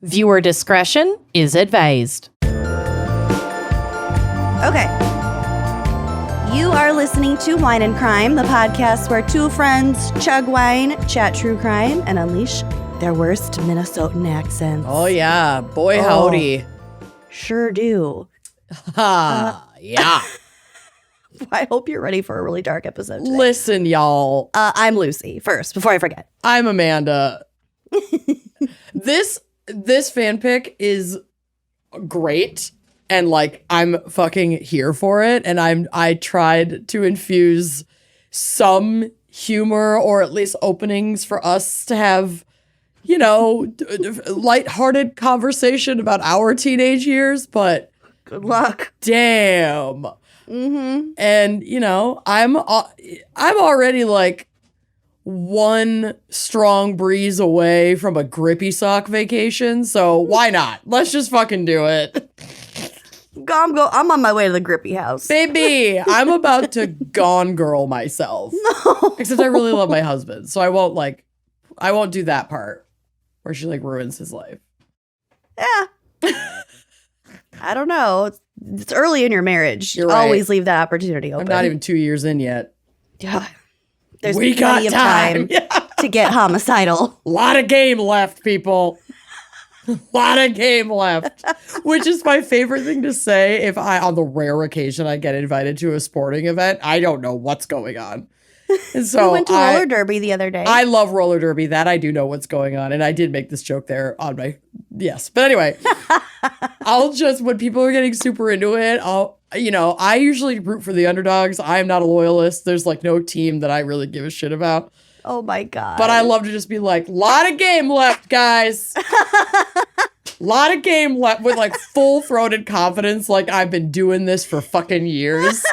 Viewer discretion is advised. Okay. You are listening to Wine and Crime, the podcast where two friends chug wine, chat true crime, and unleash their worst Minnesotan accents. Oh, yeah. Boy, howdy. Sure do. Yeah. I hope you're ready for a really dark episode today. Listen, y'all. I'm Lucy, first, before I forget. I'm Amanda. This fan pick is great. And like, I'm fucking here for it. And I tried to infuse some humor or at least openings for us to have, you know, lighthearted conversation about our teenage years, but good luck. Damn. Mm-hmm. And, you know, I'm already like one strong breeze away from a grippy sock vacation. So why not? Let's just fucking do it. I'm on my way to the grippy house. Baby, I'm about to gone girl myself. No. Except I really love my husband. So I won't do that part where she like ruins his life. Yeah. I don't know. It's early in your marriage. You're right. Always leave that opportunity open. I'm not even 2 years in yet. Yeah. There's We plenty got of time Yeah. to get homicidal. A lot of game left, people. A lot of game left. Which is my favorite thing to say if on the rare occasion I get invited to a sporting event. I don't know what's going on. And so We went to roller derby the other day. I love roller derby. That I do know what's going on. And I did make this joke there on my, yes. But anyway, I'll just, when people are getting super into it, I usually root for the underdogs. I'm not a loyalist. There's like no team that I really give a shit about. Oh my God. But I love to just be like, lot of game left, guys. Lot of game left with like full-throated confidence. Like I've been doing this for fucking years.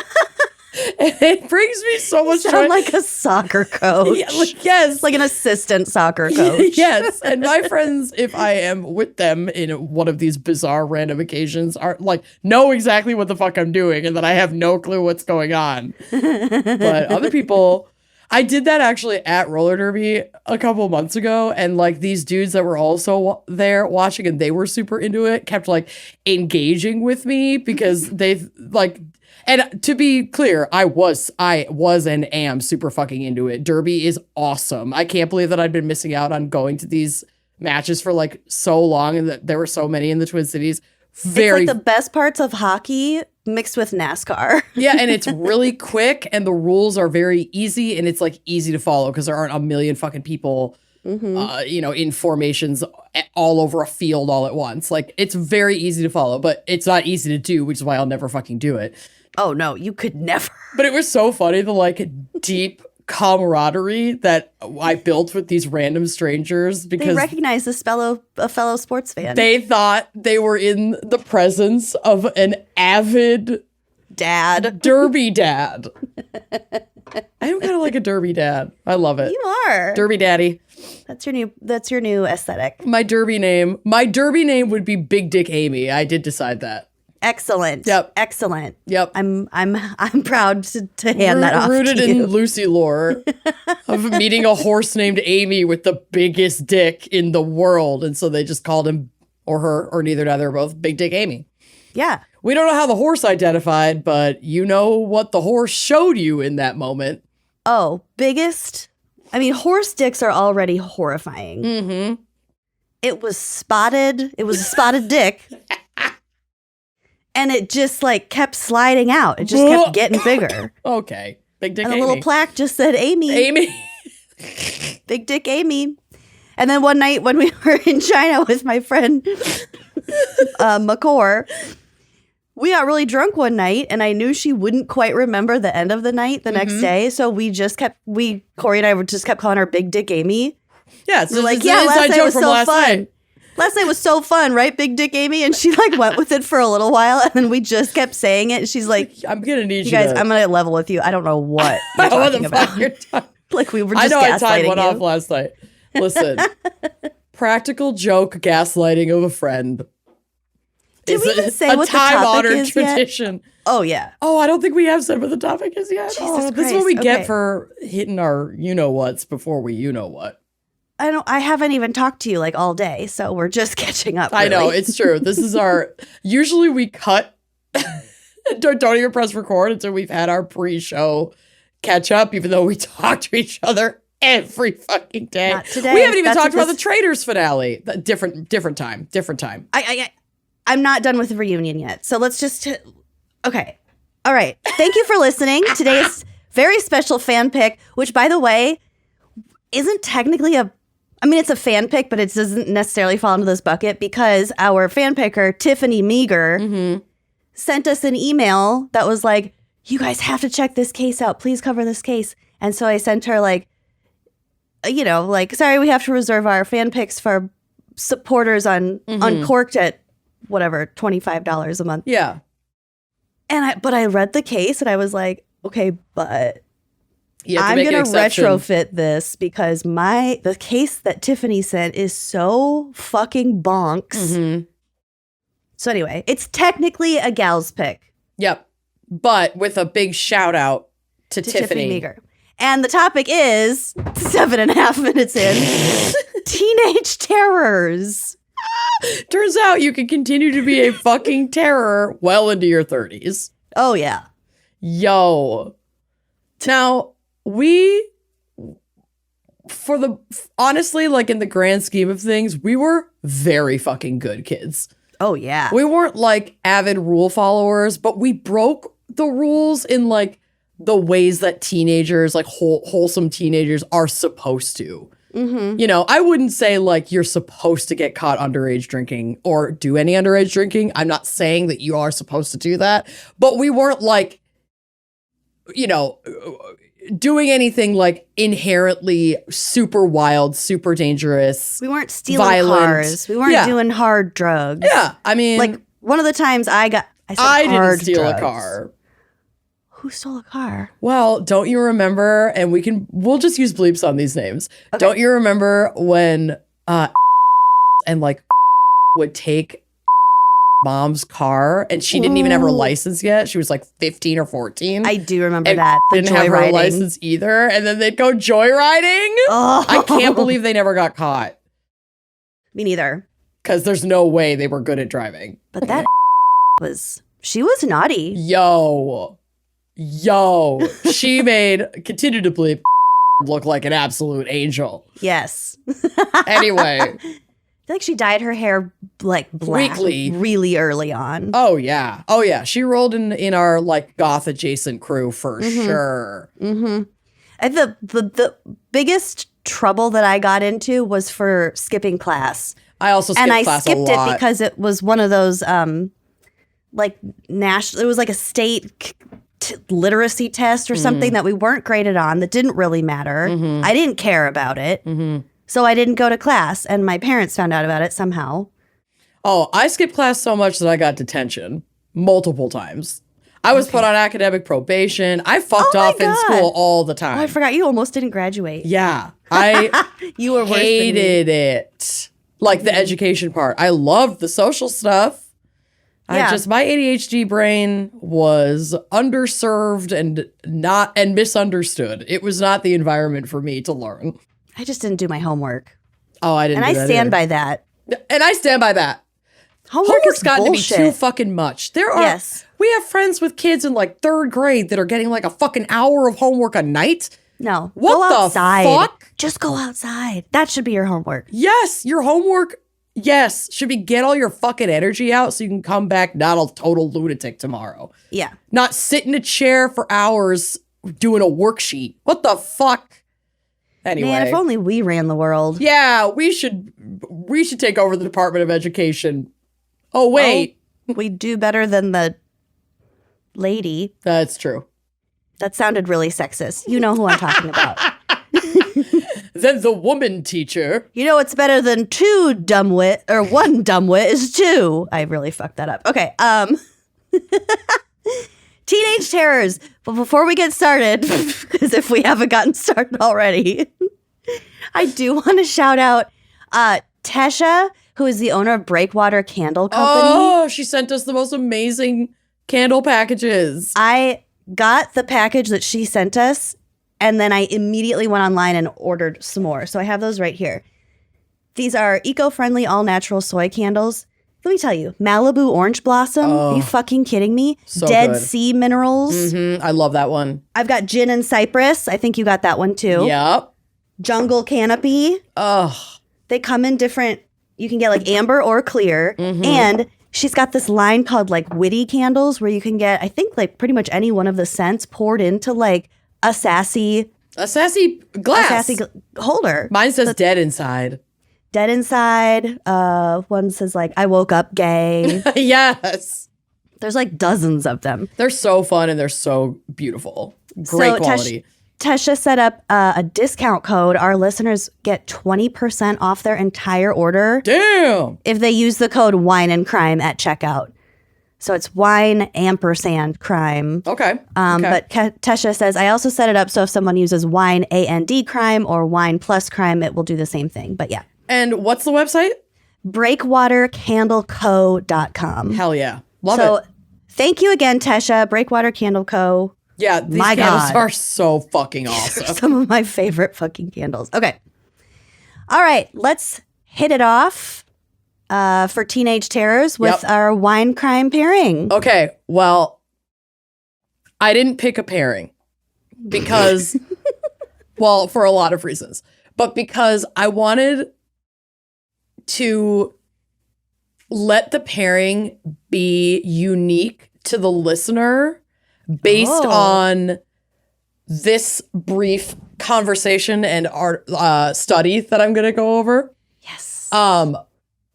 And it brings me so much You joy. sound like a soccer coach. Yeah, yes. Like an assistant soccer coach. Yes. And my friends, if I am with them in one of these bizarre random occasions, are like, know exactly what the fuck I'm doing and that I have no clue what's going on. But other people, I did that actually at roller derby a couple months ago. And like these dudes that were also there watching and they were super into it kept like engaging with me because they've like, and to be clear, I was and am super fucking into it. Derby is awesome. I can't believe that I'd been missing out on going to these matches for like so long and that there were so many in the Twin Cities. It's like the best parts of hockey mixed with NASCAR. Yeah, and it's really quick and the rules are very easy and it's like easy to follow because there aren't a million fucking people in formations all over a field all at once. Like it's very easy to follow, but it's not easy to do, which is why I'll never fucking do it. Oh no, you could never. But it was so funny, the like deep camaraderie that I built with these random strangers because they recognize this a fellow sports fan. they thought they were in the presence of an avid dad. derby dad. I'm kind of like a derby dad. I love it. You are. Derby daddy. That's your new aesthetic. My derby name would be Big Dick Amy. I did decide that. Excellent. Yep. Excellent. Yep. I'm proud to hand that off Rooted to you. in Lucy lore of meeting a horse named Amy with the biggest dick in the world. And so they just called him or her or neither or both Big Dick Amy. Yeah. We don't know how the horse identified, but you know what the horse showed you in that moment. Oh, biggest? I mean, horse dicks are already horrifying. Mm-hmm. It was spotted. It was a spotted dick. And it just like kept sliding out. It just kept getting bigger. Okay. Big Dick And Amy. the little plaque just said Amy. Amy. Big Dick Amy. And then one night when we were in China with my friend McCore, we got really drunk one night and I knew she wouldn't quite remember the end of the night the next day. So Corey and I just kept calling her Big Dick Amy. Yeah, it's like, it's yeah, an last inside night joke was from so last fun. night. Last night was so fun, right, Big Dick Amy? And she like went with it for a little while, and then we just kept saying it. And she's like, I'm gonna need "You guys, to... I'm gonna level with you. I don't know what you're what talking the about." fuck you're talking. Like we were just I know I tied gaslighting one you. off last night. Listen, practical joke gaslighting of a friend. Did we even say what the topic time-honored is yet? tradition. Oh yeah. Oh, I don't think we have said what the topic is yet. Jesus This is what we Christ, get okay. for hitting our you-know-whats before we you-know-what. I haven't even talked to you like all day, so we're just catching up. I know, really. it's true. This is usually we cut, don't even press record until we've had our pre-show catch up, even though we talk to each other every fucking day. Not today. We haven't even That's talked what about the Traitors finale. Different time. I'm not done with the reunion yet, so let's just... Okay. All right. Thank you for listening. Today's very special fan pick, which, by the way, isn't technically it's a fan pick, but it doesn't necessarily fall into this bucket because our fan picker, Tiffany Meager, sent us an email that was like, you guys have to check this case out. Please cover this case. And so I sent her sorry, we have to reserve our fan picks for supporters on Uncorked at whatever, $25 a month. Yeah. But I read the case and I was like, okay, but I'm going to retrofit this because the case that Tiffany sent is so fucking bonks. So anyway, it's technically a gal's pick. Yep. But with a big shout out to Tiffany Meager. And the topic is 7.5 minutes in. Teenage terrors. Turns out you can continue to be a fucking terror well into your 30s. Oh, yeah. Yo. Now, honestly, like in the grand scheme of things, we were very fucking good kids. Oh, yeah. We weren't like avid rule followers, but we broke the rules in like the ways that teenagers, like wholesome teenagers, are supposed to. You know, I wouldn't say like you're supposed to get caught underage drinking or do any underage drinking. I'm not saying that you are supposed to do that, but we weren't like, you know, doing anything like inherently super wild, super dangerous. We weren't stealing violent. cars. We weren't doing hard drugs. Yeah, I mean, like one of the times I didn't steal a car. Who stole a car? Well, don't you remember? And we'll just use bleeps on these names. Okay. Don't you remember when and like would take mom's car and she didn't even have her license yet? She was like 15 or 14. I do remember that. Didn't have her license either. And then they'd go joyriding. Oh. I can't believe they never got caught. Me neither. Because there's no way they were good at driving. But that she was naughty. Yo, she continued to bleep look like an absolute angel. Yes. Anyway. I feel like she dyed her hair like black really early on. Oh, yeah. She rolled in our like goth adjacent crew for sure. And the biggest trouble that I got into was for skipping class. I also skipped class a lot. And I skipped it because it was one of those like national, it was like a state literacy test or something that we weren't graded on that didn't really matter. I didn't care about it. So I didn't go to class and my parents found out about it somehow. Oh, I skipped class so much that I got detention multiple times. I was put on academic probation. I fucked off in school all the time. Oh, I forgot you almost didn't graduate. Yeah. I you were worse hated it. Like the education part. I loved the social stuff. Yeah. My ADHD brain was underserved and misunderstood. It was not the environment for me to learn. I just didn't do my homework. Oh, I didn't. And I stand by that. And I stand by that. Homework's gotten to be too fucking much. We have friends with kids in like 3rd grade that are getting like a fucking hour of homework a night. No. What go the outside. fuck? Just go outside. That should be your homework. Yes, your homework. Yes, should be get all your fucking energy out so you can come back not a total lunatic tomorrow. Yeah. Not sit in a chair for hours doing a worksheet. What the fuck? Anyway. Man, if only we ran the world. Yeah, we should take over the Department of Education. Oh, wait. We'd do better than the lady. That's true. That sounded really sexist. You know who I'm talking about. Then the woman teacher. You know what's better than one dumbwit is 2. I really fucked that up. Okay. Teenage terrors. But before we get started, because if we haven't gotten started already, I do want to shout out Tesha, who is the owner of Breakwater Candle Company. Oh, she sent us the most amazing candle packages. I got the package that she sent us, And then I immediately went online and ordered some more. So I have those right here. These are eco-friendly, all-natural soy candles. Let me tell you, Malibu Orange Blossom. Are you fucking kidding me? So Dead good. Sea Minerals. I love that one. I've got Gin and Cypress. I think you got that one too. Yep. Jungle Canopy. Ugh. They come in different, you can get like amber or clear. And she's got this line called like Witty Candles where you can get, I think like pretty much any one of the scents poured into like a sassy glass. Holder. Mine says dead inside. Dead Inside. One says like, I woke up gay. Yes. There's like dozens of them. They're so fun and they're so beautiful. Great quality. Tesha set up a discount code. Our listeners get 20% off their entire order. Damn. If they use the code Wine and Crime at checkout. So it's wine ampersand crime. Okay. But Tesha says, I also set it up so if someone uses wine and crime or wine plus crime, it will do the same thing. But yeah. And what's the website? breakwatercandleco.com. Hell yeah. Love it. Thank you again, Tesha. Breakwater Candle Co. Yeah, these My candles God. are so fucking awesome. Some of my favorite fucking candles. Okay. All right. Let's hit it off for Teenage Terrors with our wine crime pairing. Okay, well, I didn't pick a pairing because, well, for a lot of reasons, but because I wanted to let the pairing be unique to the listener based on this brief conversation and art study that I'm going to go over. Yes.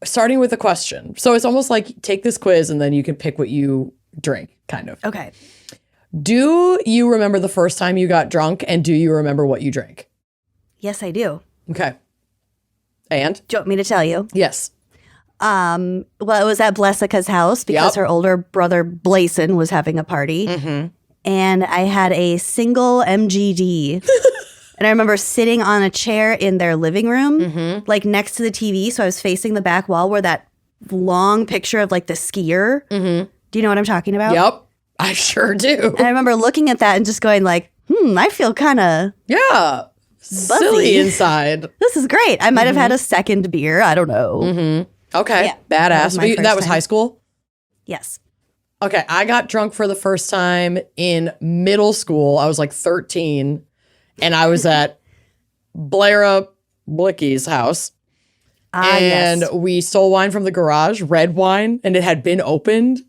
Starting with a question. So it's almost like take this quiz and then you can pick what you drink, kind of. Okay. Do you remember the first time you got drunk and do you remember what you drank? Yes, I do. Okay. And? Do you want me to tell you? Yes. Well, it was at Blessica's house because her older brother Blason was having a party. And I had a single MGD. And I remember sitting on a chair in their living room, like next to the TV. So I was facing the back wall where that long picture of like the skier. Do you know what I'm talking about? Yep. I sure do. And I remember looking at that and just going like, I feel kind of silly inside. This is great. I might have had a second beer. I don't know. Okay. Yeah, Badass. that was my That first was time. high school? Yes. Okay. I got drunk for the first time in middle school. I was like 13 and I was at Blaira Blicky's house. And we stole wine from the garage, red wine, and it had been opened.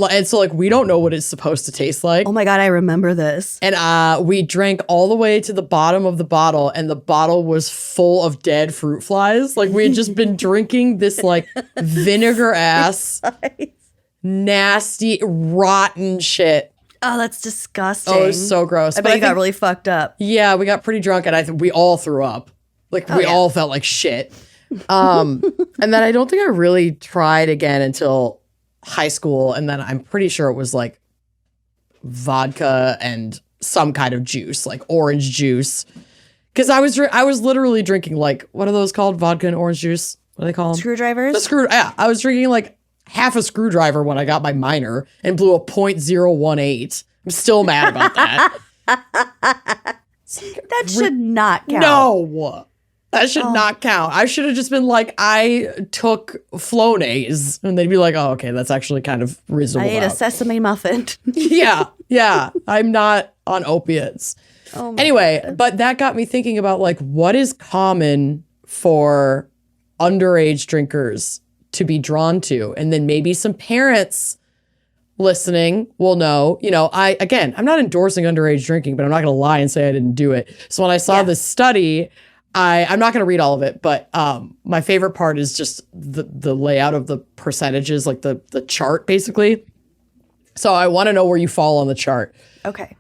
And so we don't know what it's supposed to taste like. Oh my God, I remember this. And we drank all the way to the bottom of the bottle, and the bottle was full of dead fruit flies. Like we had just been drinking this like vinegar ass, nasty, rotten shit. Oh, that's disgusting. Oh, it was so gross. I bet you got really fucked up. Yeah, we got pretty drunk, and I think we all threw up. Like we all felt like shit. And then I don't think I really tried again until high school, and then I'm pretty sure it was like vodka and some kind of juice, like orange juice. Because I was literally drinking like, what are those called? Vodka and orange juice? What do they call them? Screwdrivers? Yeah, I was drinking like half a screwdriver when I got my minor and blew a .018. I'm still mad about that. That should not count. No. That should not count. I should have just been like, I took Flonase. And they'd be like, oh, okay, that's actually kind of reasonable. I ate a sesame muffin. Yeah. I'm not on opiates. Anyway, but that got me thinking about like, what is common for underage drinkers to be drawn to? And then maybe some parents listening will know, I'm not endorsing underage drinking, but I'm not going to lie and say I didn't do it. So when I saw this study, I'm not going to read all of it, but my favorite part is just the layout of the percentages, like the chart, basically. So I want to know where you fall on the chart. Okay.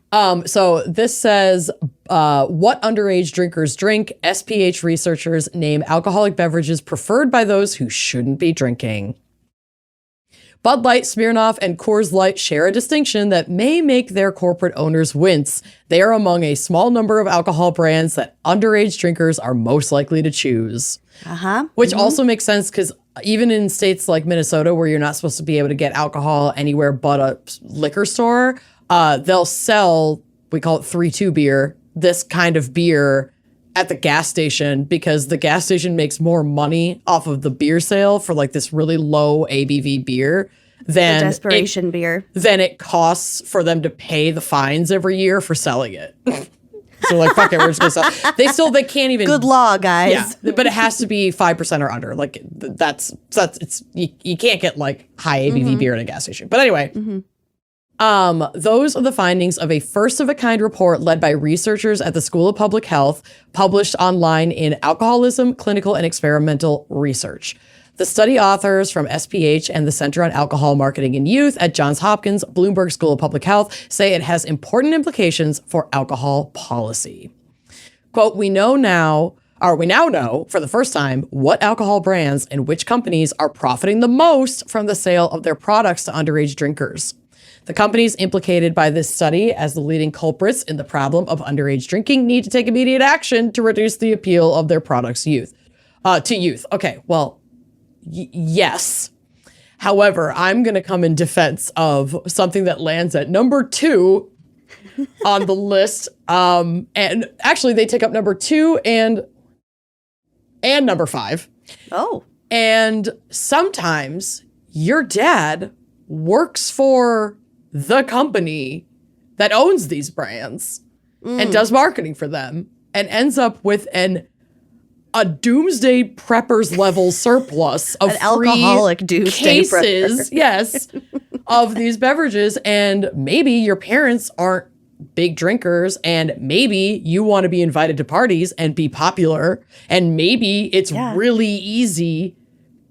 So this says, what underage drinkers drink. SPH researchers name alcoholic beverages preferred by those who shouldn't be drinking. Bud Light, Smirnoff, and Coors Light share a distinction that may make their corporate owners wince. They are among a small number of alcohol brands that underage drinkers are most likely to choose. Which also makes sense because even in states like Minnesota, where you're not supposed to be able to get alcohol anywhere but a liquor store, they'll sell, we call it 3-2 beer this kind of beer at the gas station because the gas station makes more money off of the beer sale for like this really low ABV beer than desperation beer than it costs for them to pay the fines every year for selling it. So like, fuck it, we're just gonna sell. They can't even. Good law, guys. Yeah, but it has to be 5% or under. Like that's it's you can't get like high ABV beer in a gas station. But anyway, those are the findings of a first of a kind report led by researchers at the School of Public Health, published online in Alcoholism, Clinical and Experimental Research. The study authors from SPH and the Center on Alcohol Marketing in Youth at Johns Hopkins Bloomberg School of Public Health say it has important implications for alcohol policy. Quote, we now know for the first time what alcohol brands and which companies are profiting the most from the sale of their products to underage drinkers. The companies implicated by this study as the leading culprits in the problem of underage drinking need to take immediate action to reduce the appeal of their products to youth. Okay, well, yes. However, I'm going to come in defense of something that lands at number 2 on the list. And actually, they take up number 2 and number 5. Oh. And sometimes your dad works for the company that owns these brands and does marketing for them and ends up with a doomsday preppers level surplus of an alcoholic doomsday cases, yes, of these beverages. And maybe your parents aren't big drinkers, and maybe you want to be invited to parties and be popular, and maybe it's really easy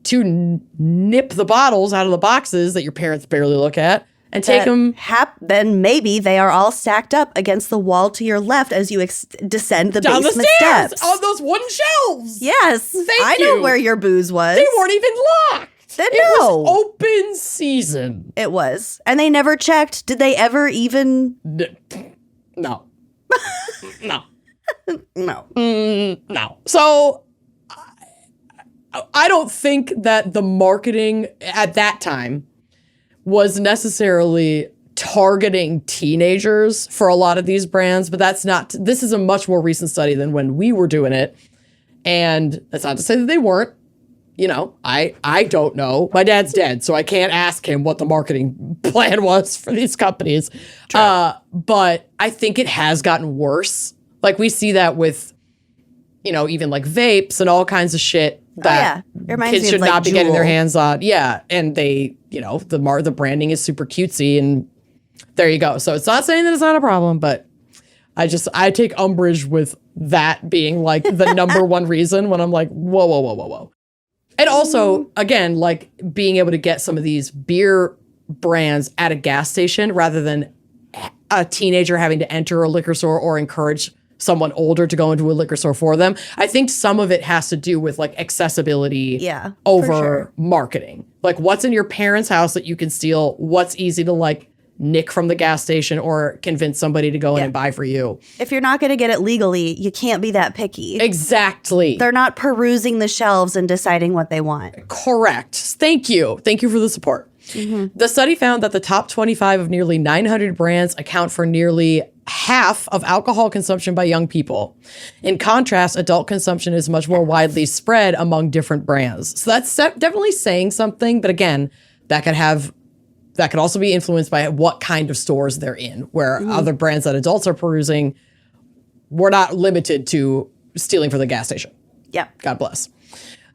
to nip the bottles out of the boxes that your parents barely look at and take them. Then maybe they are all stacked up against the wall to your left as you descend the down basement the stairs steps. on those wooden shelves. Yes. I know where your booze was. They weren't even locked. Then it was open season. It was. And they never checked. Did they ever even? No. No. No. No. So I don't think that the marketing at that time was necessarily targeting teenagers for a lot of these brands, but this is a much more recent study than when we were doing it. And that's not to say that they weren't. You know, I don't know. My dad's dead, so I can't ask him what the marketing plan was for these companies. But I think it has gotten worse. Like we see that with, even like vapes and all kinds of shit that kids should not be getting their hands on. Yeah. And they, the branding is super cutesy, and there you go. So it's not saying that it's not a problem, but I take umbrage with that being like the number one reason when I'm like, whoa. And also, again, like being able to get some of these beer brands at a gas station rather than a teenager having to enter a liquor store or encourage someone older to go into a liquor store for them. I think some of it has to do with like accessibility over marketing. Like what's in your parents' house that you can steal, what's easy to like nick from the gas station or convince somebody to go in and buy for you. If you're not going to get it legally, you can't be that picky. Exactly. They're not perusing the shelves and deciding what they want. Correct. Thank you. Thank you for the support. Mm-hmm. The study found that the top 25 of nearly 900 brands account for nearly half of alcohol consumption by young people. In contrast, adult consumption is much more widely spread among different brands. So that's definitely saying something. But again, that could also be influenced by what kind of stores they're in, where other brands that adults are perusing, we're not limited to stealing from the gas station. Yeah. God bless.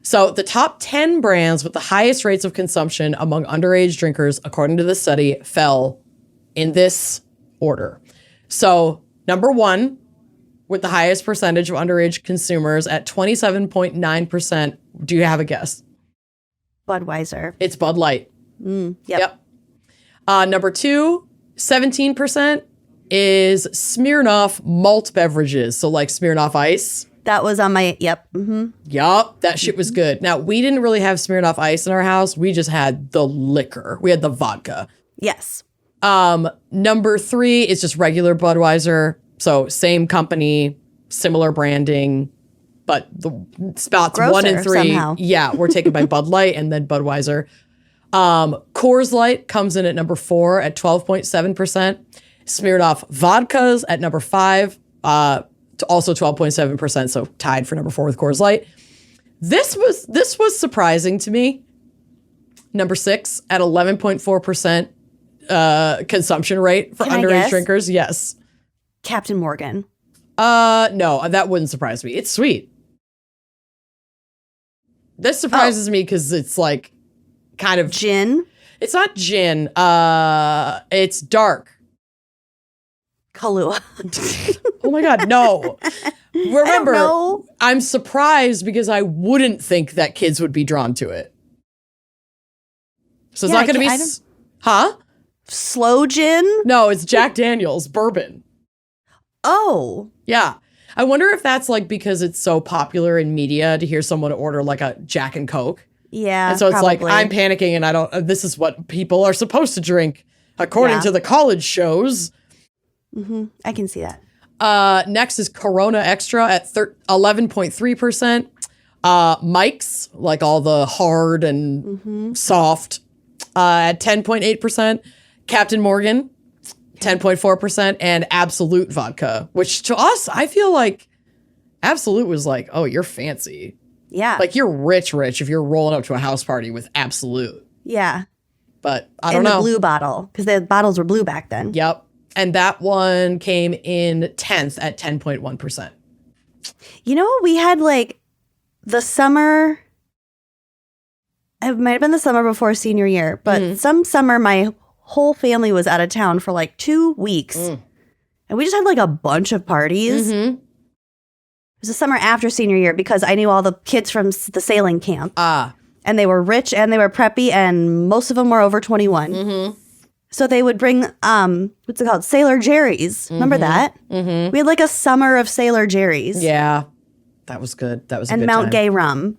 So the top 10 brands with the highest rates of consumption among underage drinkers, according to the study, fell in this order. So number 1, with the highest percentage of underage consumers at 27.9%. Do you have a guess? Budweiser. It's Bud Light. Yep. Number 2, 17% is Smirnoff malt beverages. So like Smirnoff Ice. That was on my, Yup, that shit was good. Now, we didn't really have Smirnoff Ice in our house. We just had the liquor. We had the vodka. Yes. Number 3 is just regular Budweiser. So same company, similar branding, but the spots Grosser, 1 and 3, somehow. were taken by Bud Light and then Budweiser. Coors Light comes in at number 4 at 12.7%. Smirnoff Vodkas at number 5 Also 12.7%, so tied for number 4 with Coors Light. This was surprising to me. Number 6 at 11.4% consumption rate for Can I underage guess? drinkers. Yes. Captain Morgan. No, that wouldn't surprise me. It's sweet. This surprises me because it's like kind of Gin. It's not gin. It's dark. Kahlua. Oh my God, no. Remember, know. I'm surprised because I wouldn't think that kids would be drawn to it. So it's not going to be... Huh? Slow gin? No, it's Jack Daniel's bourbon. Oh. Yeah. I wonder if that's like because it's so popular in media to hear someone order like a Jack and Coke. Yeah, And so it's probably. like, I'm panicking and I don't... this is what people are supposed to drink according to the college shows. Mm-hmm. I can see that. Next is Corona Extra at 11.3%. Mike's, like all the hard and soft, at 10.8%. Captain Morgan, 10.4%. And Absolute Vodka, which to us, I feel like Absolute was like, oh, you're fancy. Yeah. Like you're rich if you're rolling up to a house party with Absolute. Yeah. But I don't know. In the blue bottle, because the bottles were blue back then. Yep. And that one came in 10th at 10.1%. You know, we had like the summer, it might have been the summer before senior year, but some summer my whole family was out of town for like 2 weeks. And we just had like a bunch of parties. It was the summer after senior year because I knew all the kids from the sailing camp. And they were rich and they were preppy and most of them were over 21. So they would bring, what's it called? Sailor Jerry's. Remember that? We had like a summer of Sailor Jerry's. Yeah. That was good. That was a And good Mount time. Gay rum.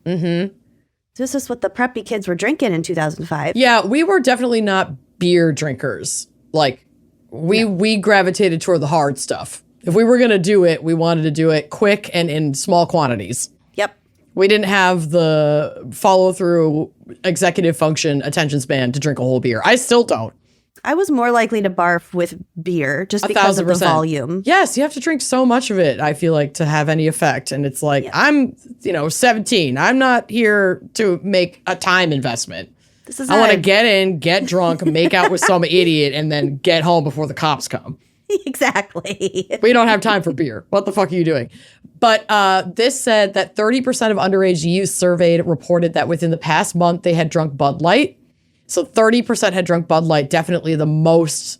This is what the preppy kids were drinking in 2005. Yeah, we were definitely not beer drinkers. Like, we gravitated toward the hard stuff. If we were going to do it, we wanted to do it quick and in small quantities. Yep. We didn't have the follow-through executive function attention span to drink a whole beer. I still don't. I was more likely to barf with beer just because of the 1,000%. volume. Yes, you have to drink so much of it, I feel like, to have any effect. And it's like, I'm, 17. I'm not here to make a time investment. This is I want to get in, get drunk, make out with some idiot, and then get home before the cops come. Exactly. We don't have time for beer. What the fuck are you doing? But this said that 30% of underage youth surveyed reported that within the past month they had drunk Bud Light. So 30% had drunk Bud Light, definitely the most,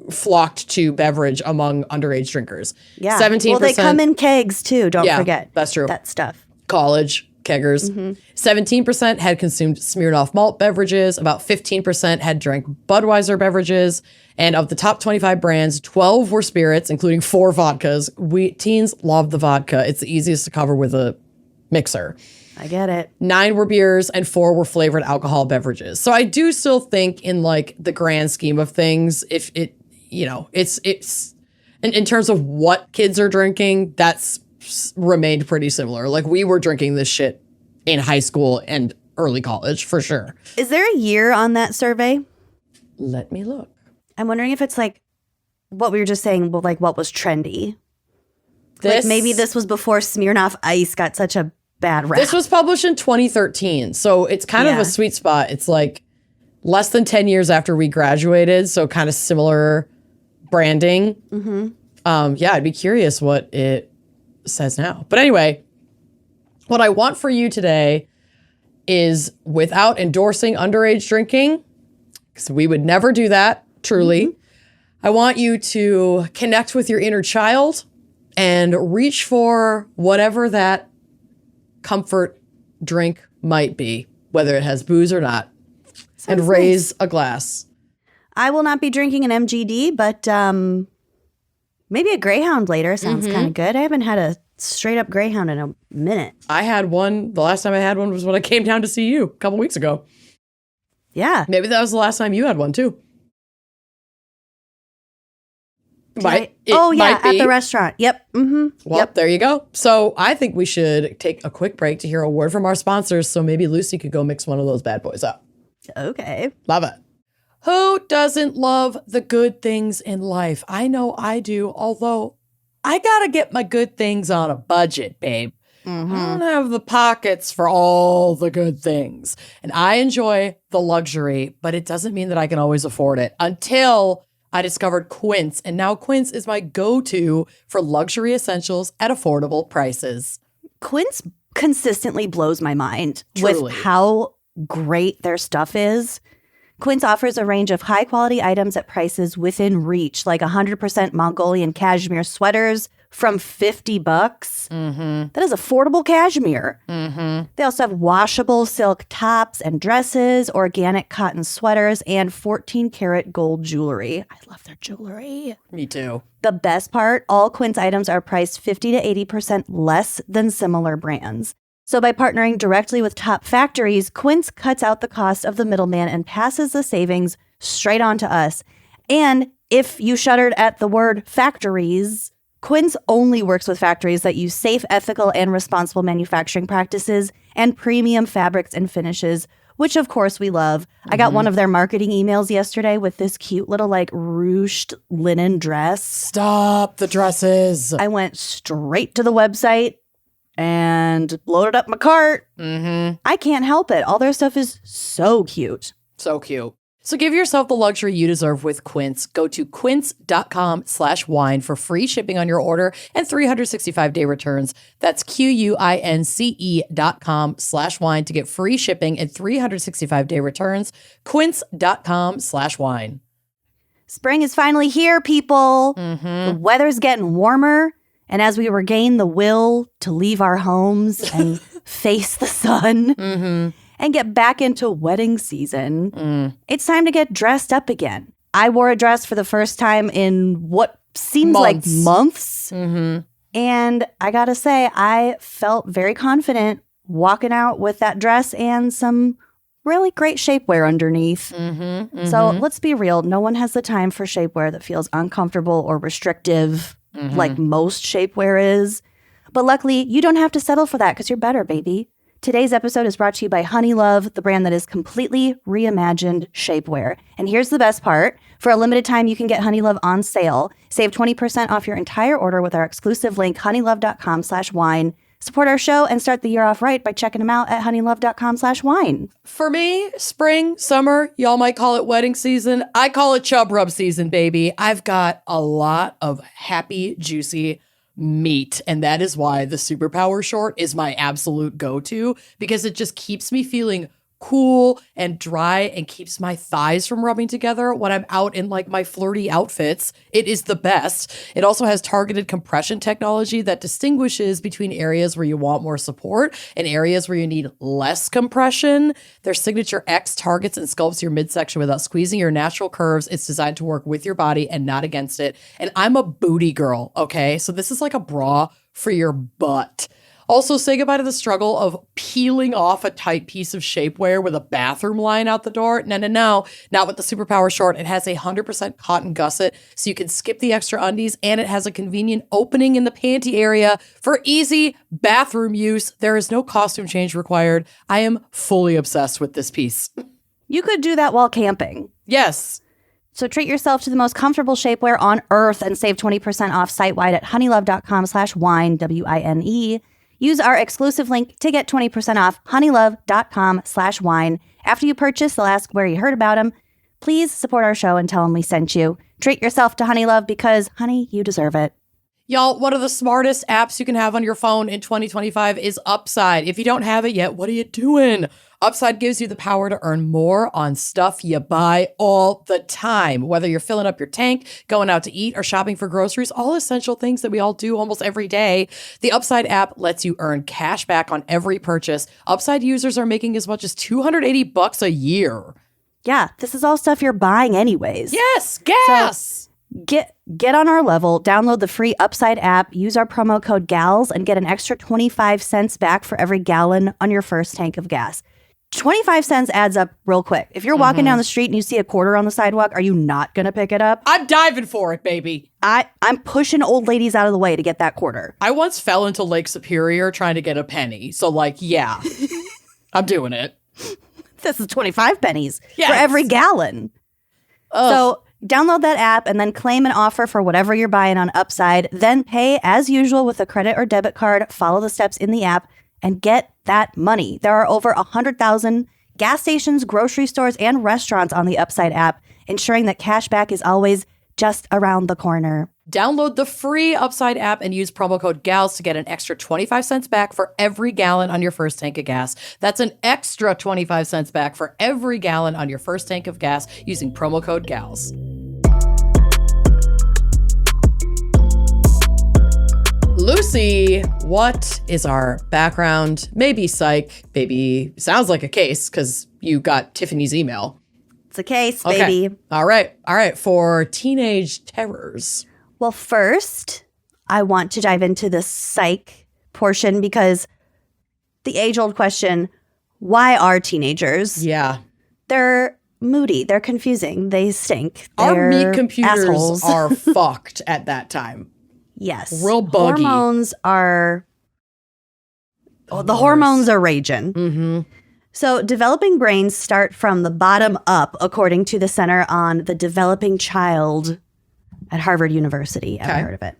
flocked to beverage among underage drinkers. Yeah. 17%. Well, they come in kegs too. Don't Yeah, forget. that's true. That stuff. College, keggers. 17% had consumed Smirnoff malt beverages. About 15% had drank Budweiser beverages. And of the top 25 brands, 12 were spirits, including 4 vodkas. Teens love the vodka. It's the easiest to cover with a mixer. I get it. 9 were beers and 4 were flavored alcohol beverages. So I do still think in like the grand scheme of things, if it, it's in terms of what kids are drinking, that's remained pretty similar. Like we were drinking this shit in high school and early college for sure. Is there a year on that survey? Let me look. I'm wondering if it's like what we were just saying, well, like what was trendy. Like maybe this was before Smirnoff Ice got such a bad rap. This was published in 2013, so it's kind of a sweet spot. It's like less than 10 years after we graduated, so kind of similar branding. I'd be curious what it says now. But anyway, what I want for you today is, without endorsing underage drinking, because we would never do that, truly, I want you to connect with your inner child and reach for whatever that comfort drink might be, whether it has booze or not, and raise a glass. I will not be drinking an MGD, but maybe a Greyhound later sounds kind of good. I haven't had a straight up Greyhound in a minute. I had one. The last time I had one was when I came down to see you a couple weeks ago. Yeah. Maybe that was the last time you had one too. Might at the restaurant. Yep. Well, there you go. So I think we should take a quick break to hear a word from our sponsors. So maybe Lucy could go mix one of those bad boys up. Okay. Love it. Who doesn't love the good things in life? I know I do, although I gotta get my good things on a budget, babe. I don't have the pockets for all the good things. And I enjoy the luxury, but it doesn't mean that I can always afford it until I discovered Quince. And now Quince is my go-to for luxury essentials at affordable prices. Quince consistently blows my mind Truly. with how great their stuff is. Quince offers a range of high-quality items at prices within reach, like 100% Mongolian cashmere sweaters from $50. That is affordable cashmere. They also have washable silk tops and dresses, organic cotton sweaters, and 14-karat gold jewelry. I love their jewelry. Me too. The best part, all Quince items are priced 50 to 80% less than similar brands. So by partnering directly with top factories, Quince cuts out the cost of the middleman and passes the savings straight on to us. And if you shuddered at the word factories, Quince only works with factories that use safe, ethical, and responsible manufacturing practices and premium fabrics and finishes, which of course we love. I got one of their marketing emails yesterday with this cute little like ruched linen dress. Stop the dresses. I went straight to the website and loaded up my cart. I can't help it. All their stuff is so cute. So cute. So give yourself the luxury you deserve with Quince. Go to quince.com/wine for free shipping on your order and 365-day returns. That's QUINCE.com/wine to get free shipping and 365-day returns. Quince.com/wine. Spring is finally here, people. The weather's getting warmer. And as we regain the will to leave our homes and face the sun and get back into wedding season, it's time to get dressed up again. I wore a dress for the first time in what seems like months. And I gotta say, I felt very confident walking out with that dress and some really great shapewear underneath. So let's be real. No one has the time for shapewear that feels uncomfortable or restrictive like most shapewear is. But luckily, you don't have to settle for that because you're better, baby. Today's episode is brought to you by Honey Love, the brand that is completely reimagined shapewear. And here's the best part. For a limited time, you can get Honey Love on sale. Save 20% off your entire order with our exclusive link, honeylove.com/wine. Support our show and start the year off right by checking them out at honeylove.com/wine. For me, spring, summer, y'all might call it wedding season. I call it chub rub season, baby. I've got a lot of happy, juicy meat. And that is why the Superpower short is my absolute go-to, because it just keeps me feeling cool and dry and keeps my thighs from rubbing together when I'm out in like my flirty outfits. It is the best. It also has targeted compression technology that distinguishes between areas where you want more support and areas where you need less compression. Their signature X targets and sculpts your midsection without squeezing your natural curves. It's designed to work with your body and not against it. And I'm a booty girl, okay? So this is like a bra for your butt. Also, say goodbye to the struggle of peeling off a tight piece of shapewear with a bathroom line out the door. No. Not with the Superpower short. It has a 100% cotton gusset, so you can skip the extra undies, and it has a convenient opening in the panty area for easy bathroom use. There is no costume change required. I am fully obsessed with this piece. You could do that while camping. Yes. So treat yourself to the most comfortable shapewear on earth and save 20% off site-wide at honeylove.com/wine, WINE. Use our exclusive link to get 20% off, honeylove.com/wine. After you purchase, they'll ask where you heard about them. Please support our show and tell them we sent you. Treat yourself to Honey Love because, honey, you deserve it. Y'all, one of the smartest apps you can have on your phone in 2025 is Upside. If you don't have it yet, what are you doing? Upside gives you the power to earn more on stuff you buy all the time. Whether you're filling up your tank, going out to eat, or shopping for groceries, all essential things that we all do almost every day. The Upside app lets you earn cash back on every purchase. Upside users are making as much as $280 a year. Yeah, this is all stuff you're buying anyways. Yes, gas! So get on our level, download the free Upside app, use our promo code GALS, and get an extra 25 cents back for every gallon on your first tank of gas. 25 cents adds up real quick. If you're walking down the street and you see a quarter on the sidewalk, are you not going to pick it up? I'm diving for it, baby. I'm pushing old ladies out of the way to get that quarter. I once fell into Lake Superior trying to get a penny. So, like, yeah, I'm doing it. This is 25 pennies Yes. for every gallon. Ugh. So Download that app and then claim an offer for whatever you're buying on Upside. Then pay as usual with a credit or debit card. Follow the steps in the app and get that money. There are over 100,000 gas stations, grocery stores, and restaurants on the Upside app, ensuring that cash back is always just around the corner. Download the free Upside app and use promo code GALS to get an extra 25 cents back for every gallon on your first tank of gas. That's an extra 25 cents back for every gallon on your first tank of gas using promo code GALS. Lucy, what is our background? Maybe psych, maybe sounds like a case because you got Tiffany's email. It's a case, baby. Okay. All right. For teenage terrors. Well, first, I want to dive into the psych portion because the age-old question, why are teenagers? Yeah. They're moody. They're confusing. They stink. Our They're meat computers assholes. are fucked at that time. Yes. Real buggy. Hormones are... Oh, the hormones are raging. Mm-hmm. So developing brains start from the bottom up, according to the Center on the Developing Child at Harvard University. I've heard of it.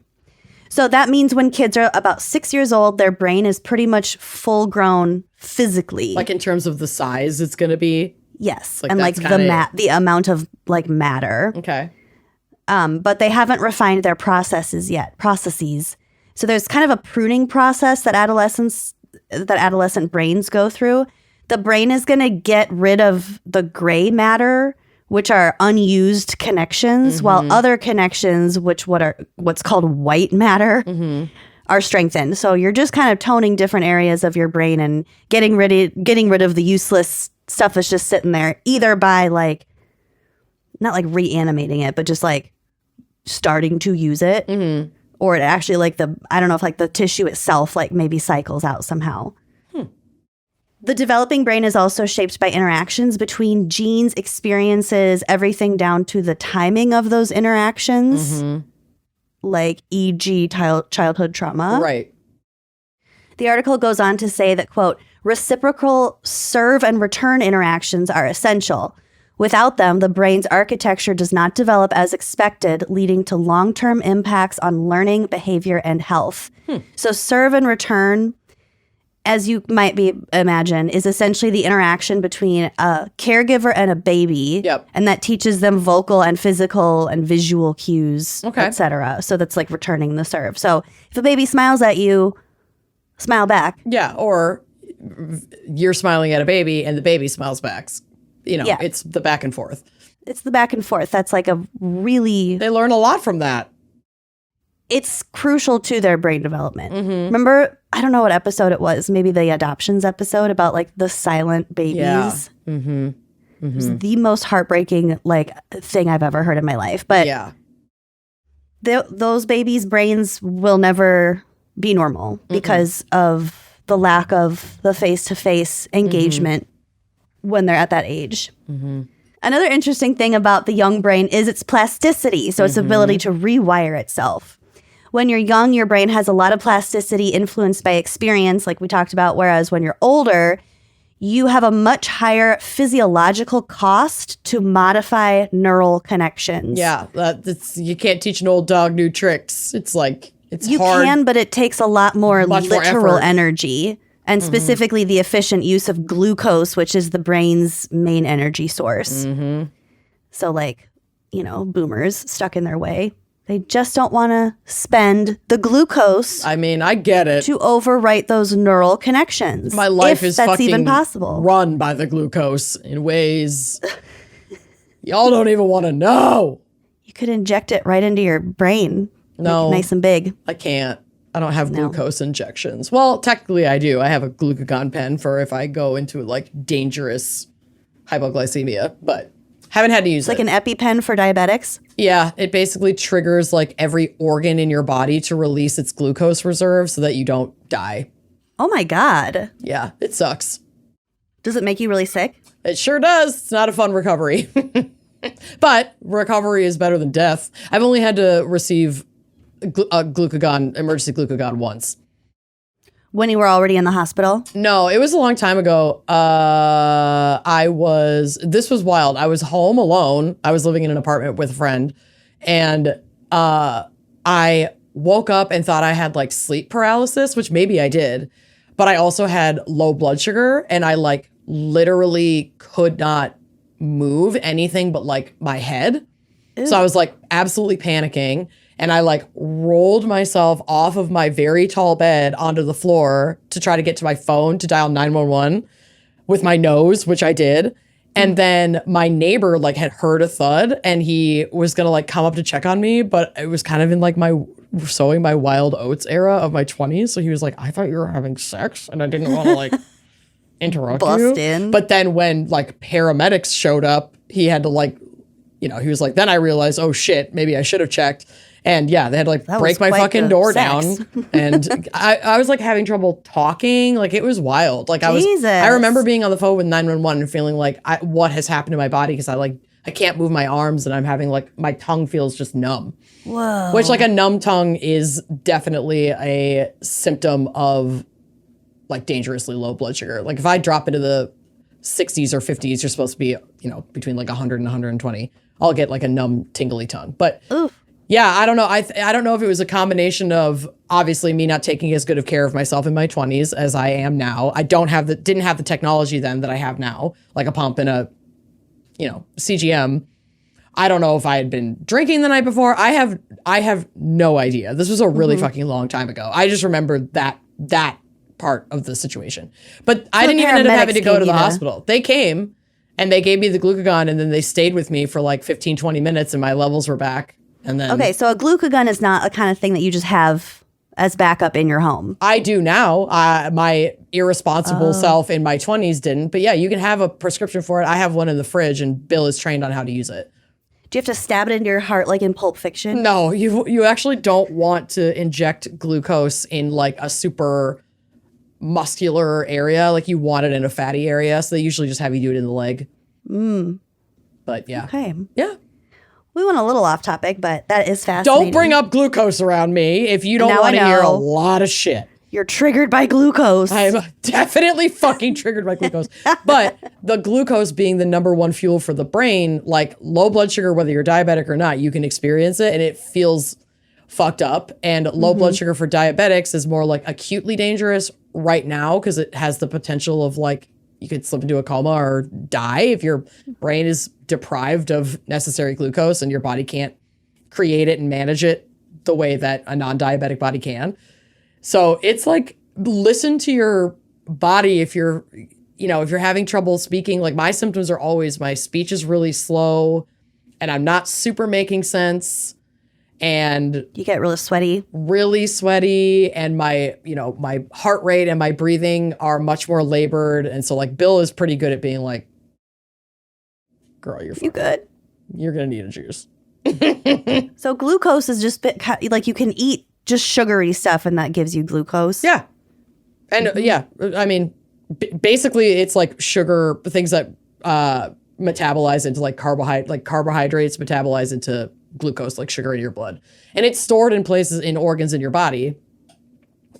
So that means when kids are about 6 years old, their brain is pretty much full grown physically. Like in terms of the size it's going to be? Yes. Like and like that's the amount of like matter. Okay. But they haven't refined their processes yet. So there's kind of a pruning process that adolescent brains go through. The brain is going to get rid of the gray matter, which are unused connections, while other connections, what's called white matter, are strengthened. So you're just kind of toning different areas of your brain and getting rid of the useless stuff that's just sitting there, either by like, not like reanimating it, but just like starting to use it, or it actually like I don't know if like the tissue itself like maybe cycles out somehow. The developing brain is also shaped by interactions between genes, experiences, everything down to the timing of those interactions, like e.g. childhood trauma. Right. The article goes on to say that, quote, reciprocal serve and return interactions are essential. Without them, the brain's architecture does not develop as expected, leading to long-term impacts on learning, behavior, and health. So serve and return, as you might imagine, is essentially the interaction between a caregiver and a baby. Yep. And that teaches them vocal and physical and visual cues, etc. So that's like returning the serve. So if a baby smiles at you, smile back. Yeah, or you're smiling at a baby and the baby smiles back. It's the back and forth. It's the back and forth. That's like a really... They learn a lot from that. It's crucial to their brain development. Remember, I don't know what episode it was, maybe the adoptions episode about like the silent babies. Yeah. It was the most heartbreaking like thing I've ever heard in my life. But yeah, those babies' brains will never be normal because of the lack of the face-to-face engagement when they're at that age. Another interesting thing about the young brain is its plasticity, so its ability to rewire itself. When you're young, your brain has a lot of plasticity influenced by experience, like we talked about, whereas when you're older, you have a much higher physiological cost to modify neural connections. Yeah, you can't teach an old dog new tricks. It's like, it's you hard. You can, but it takes a lot more literal effort. Energy, and specifically the efficient use of glucose, which is the brain's main energy source. So like, boomers stuck in their way. They just don't want to spend the glucose. I mean, I get it. To overwrite those neural connections. My life is that's fucking even possible. Run by the glucose in ways y'all don't even want to know. You could inject it right into your brain. No. Make it nice and big. I can't. I don't have glucose injections. Well, technically I do. I have a glucagon pen for if I go into like dangerous hypoglycemia, but haven't had to use it. It's like an EpiPen for diabetics? Yeah, it basically triggers like every organ in your body to release its glucose reserve so that you don't die. Oh my God. Yeah, it sucks. Does it make you really sick? It sure does. It's not a fun recovery. But recovery is better than death. I've only had to receive a emergency glucagon once. When you were already in the hospital? No, it was a long time ago. This was wild. I was home alone. I was living in an apartment with a friend, and I woke up and thought I had like sleep paralysis, which maybe I did, but I also had low blood sugar, and I like literally could not move anything but like my head. Ew. So I was like absolutely panicking. And I like rolled myself off of my very tall bed onto the floor to try to get to my phone to dial 911 with my nose, which I did. And then my neighbor like had heard a thud and he was going to like come up to check on me. But it was kind of in like my sowing my wild oats era of my 20s. So he was like, I thought you were having sex and I didn't want to like interrupt you. In. But then when like paramedics showed up, he had to like, he was like, then I realized, oh shit, maybe I should have checked. And yeah, they had to like break my fucking door down. And I was like having trouble talking. Like it was wild. Like I remember being on the phone with 911 and feeling like what has happened to my body because I can't move my arms and I'm having like my tongue feels just numb. Whoa. Which like a numb tongue is definitely a symptom of like dangerously low blood sugar. Like if I drop into the 60s or 50s, you're supposed to be, between like 100 and 120. I'll get like a numb, tingly tongue. But oof. Yeah, I don't know. I don't know if it was a combination of obviously me not taking as good of care of myself in my 20s as I am now. I didn't have the technology then that I have now, like a pump and a, CGM. I don't know if I had been drinking the night before. I have no idea. This was a really fucking long time ago. I just remember that part of the situation. But I didn't even end up having to go to the hospital. They came and they gave me the glucagon and then they stayed with me for like 15, 20 minutes and my levels were back. And then, okay, so a glucagon is not a kind of thing that you just have as backup in your home. I do now. My irresponsible self in my 20s didn't. But yeah, you can have a prescription for it. I have one in the fridge and Bill is trained on how to use it. Do you have to stab it into your heart like in Pulp Fiction? No, you actually don't want to inject glucose in like a super muscular area. Like you want it in a fatty area. So they usually just have you do it in the leg. But yeah. Okay. Yeah. We went a little off topic, but that is fascinating. Don't bring up glucose around me if you don't want to hear a lot of shit. You're triggered by glucose. I'm definitely fucking triggered by glucose. But the glucose being the number one fuel for the brain, like low blood sugar, whether you're diabetic or not, you can experience it and it feels fucked up. And low blood sugar for diabetics is more like acutely dangerous right now because it has the potential of like you could slip into a coma or die if your brain is deprived of necessary glucose and your body can't create it and manage it the way that a non-diabetic body can. So it's like, listen to your body if you're having trouble speaking. Like my symptoms are always my speech is really slow and I'm not super making sense. And you get really sweaty and my heart rate and my breathing are much more labored. And so like Bill is pretty good at being like, girl, you're good. You're going to need a juice. So glucose is just like you can eat just sugary stuff and that gives you glucose. Yeah. And yeah, I mean, basically it's like sugar, things that metabolize into like carbohydrates metabolize into glucose, like sugar in your blood. And it's stored in places in organs in your body.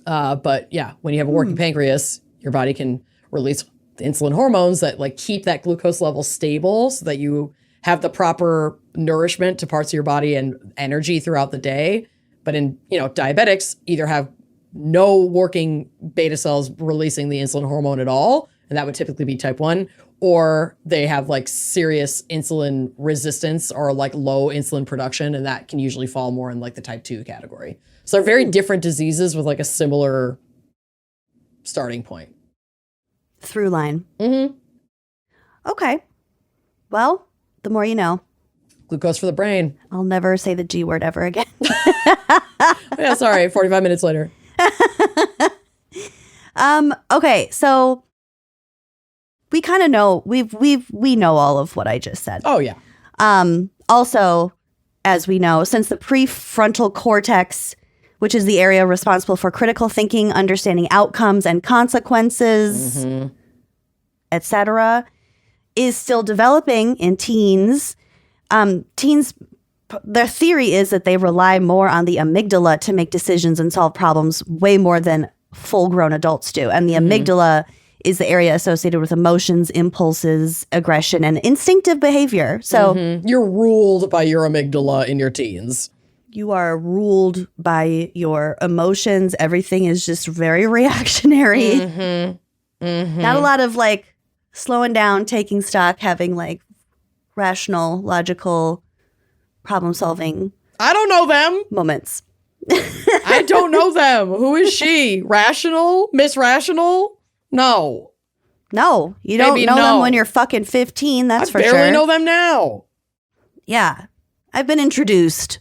But yeah, when you have a working pancreas, your body can release the insulin hormones that like keep that glucose level stable so that you have the proper nourishment to parts of your body and energy throughout the day. But in, diabetics either have no working beta cells releasing the insulin hormone at all, and that would typically be type 1, or they have like serious insulin resistance or like low insulin production, and that can usually fall more in like the type 2 category. So they're very different diseases with like a similar starting point. Through line. Okay. Well, the more you know. Glucose for the brain. I'll never say the G word ever again. Yeah, sorry, 45 minutes later. Okay, so we kind of know we know all of what I just said. Oh yeah. Also, as we know, since the prefrontal cortex, which is the area responsible for critical thinking, understanding outcomes and consequences, etc., is still developing in teens. Their theory is that they rely more on the amygdala to make decisions and solve problems way more than full-grown adults do. And the amygdala is the area associated with emotions, impulses, aggression, and instinctive behavior. So You're ruled by your amygdala in your teens. you are ruled by your emotions. Everything is just very reactionary. Not a lot of like slowing down, taking stock, having like rational, logical, problem-solving I don't know them. moments. I don't know them. Who is she? Rational? Miss Rational? No. No, you don't Maybe know no. them when you're fucking 15. That's I for barely sure. know them now. Yeah, I've been introduced.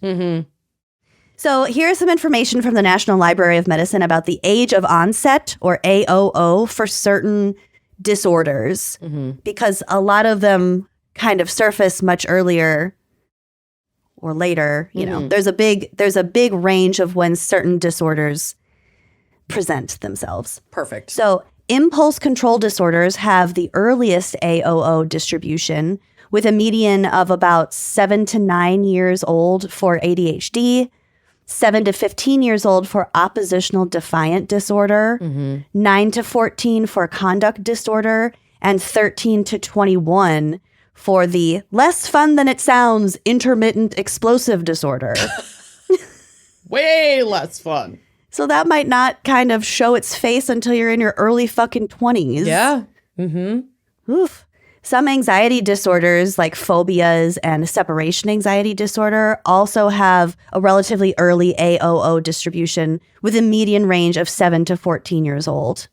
So here's some information from the National Library of Medicine about the age of onset, or AOO, for certain disorders, because a lot of them kind of surface much earlier or later. You know, there's a big range of when certain disorders present themselves. Perfect. So impulse control disorders have the earliest AOO distribution, with a median of about 7 to 9 years old for ADHD, 7 to 15 years old for oppositional defiant disorder, 9 to 14 for conduct disorder, and 13 to 21 for the less fun than it sounds intermittent explosive disorder. Way less fun. So that might not kind of show its face until you're in your early fucking 20s. Yeah. Oof. Some anxiety disorders, like phobias and separation anxiety disorder, also have a relatively early AOO distribution with a median range of 7 to 14 years old.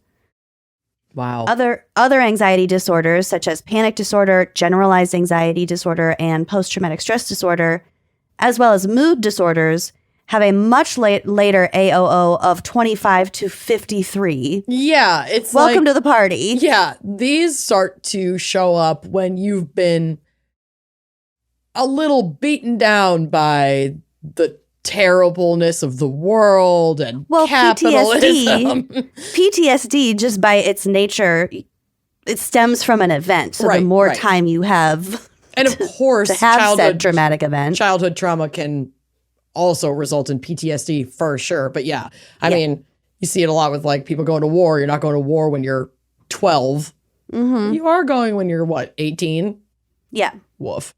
Wow. Other anxiety disorders, such as panic disorder, generalized anxiety disorder, and post-traumatic stress disorder, as well as mood disorders, have a much later AOO of 25 to 53. Yeah, it's Welcome to the party. Yeah, these start to show up when you've been a little beaten down by the terribleness of the world and capitalism. PTSD, just by its nature, it stems from an event. So the more time you have and of course, to have said dramatic event. Childhood trauma can also result in PTSD for sure. But yeah, I mean, you see it a lot with like people going to war. You're not going to war when you're 12. You are going when you're what, 18? Yeah. Woof.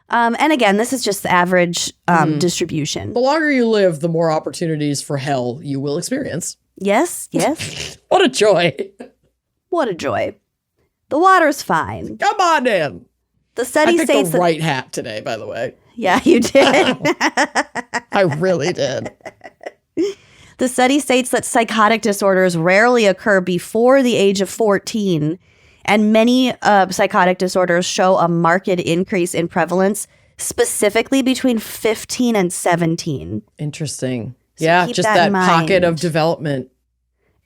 And again, this is just the average distribution. The longer you live, the more opportunities for hell you will experience. Yes, yes. What a joy. What a joy. The water's fine. Come on in. The study I picked states the that, right hat today, by the way. Yeah, you did. I really did. The study states that psychotic disorders rarely occur before the age of 14, and many psychotic disorders show a marked increase in prevalence, specifically between 15 and 17. Interesting. So yeah, keep just that in that pocket mind. of development.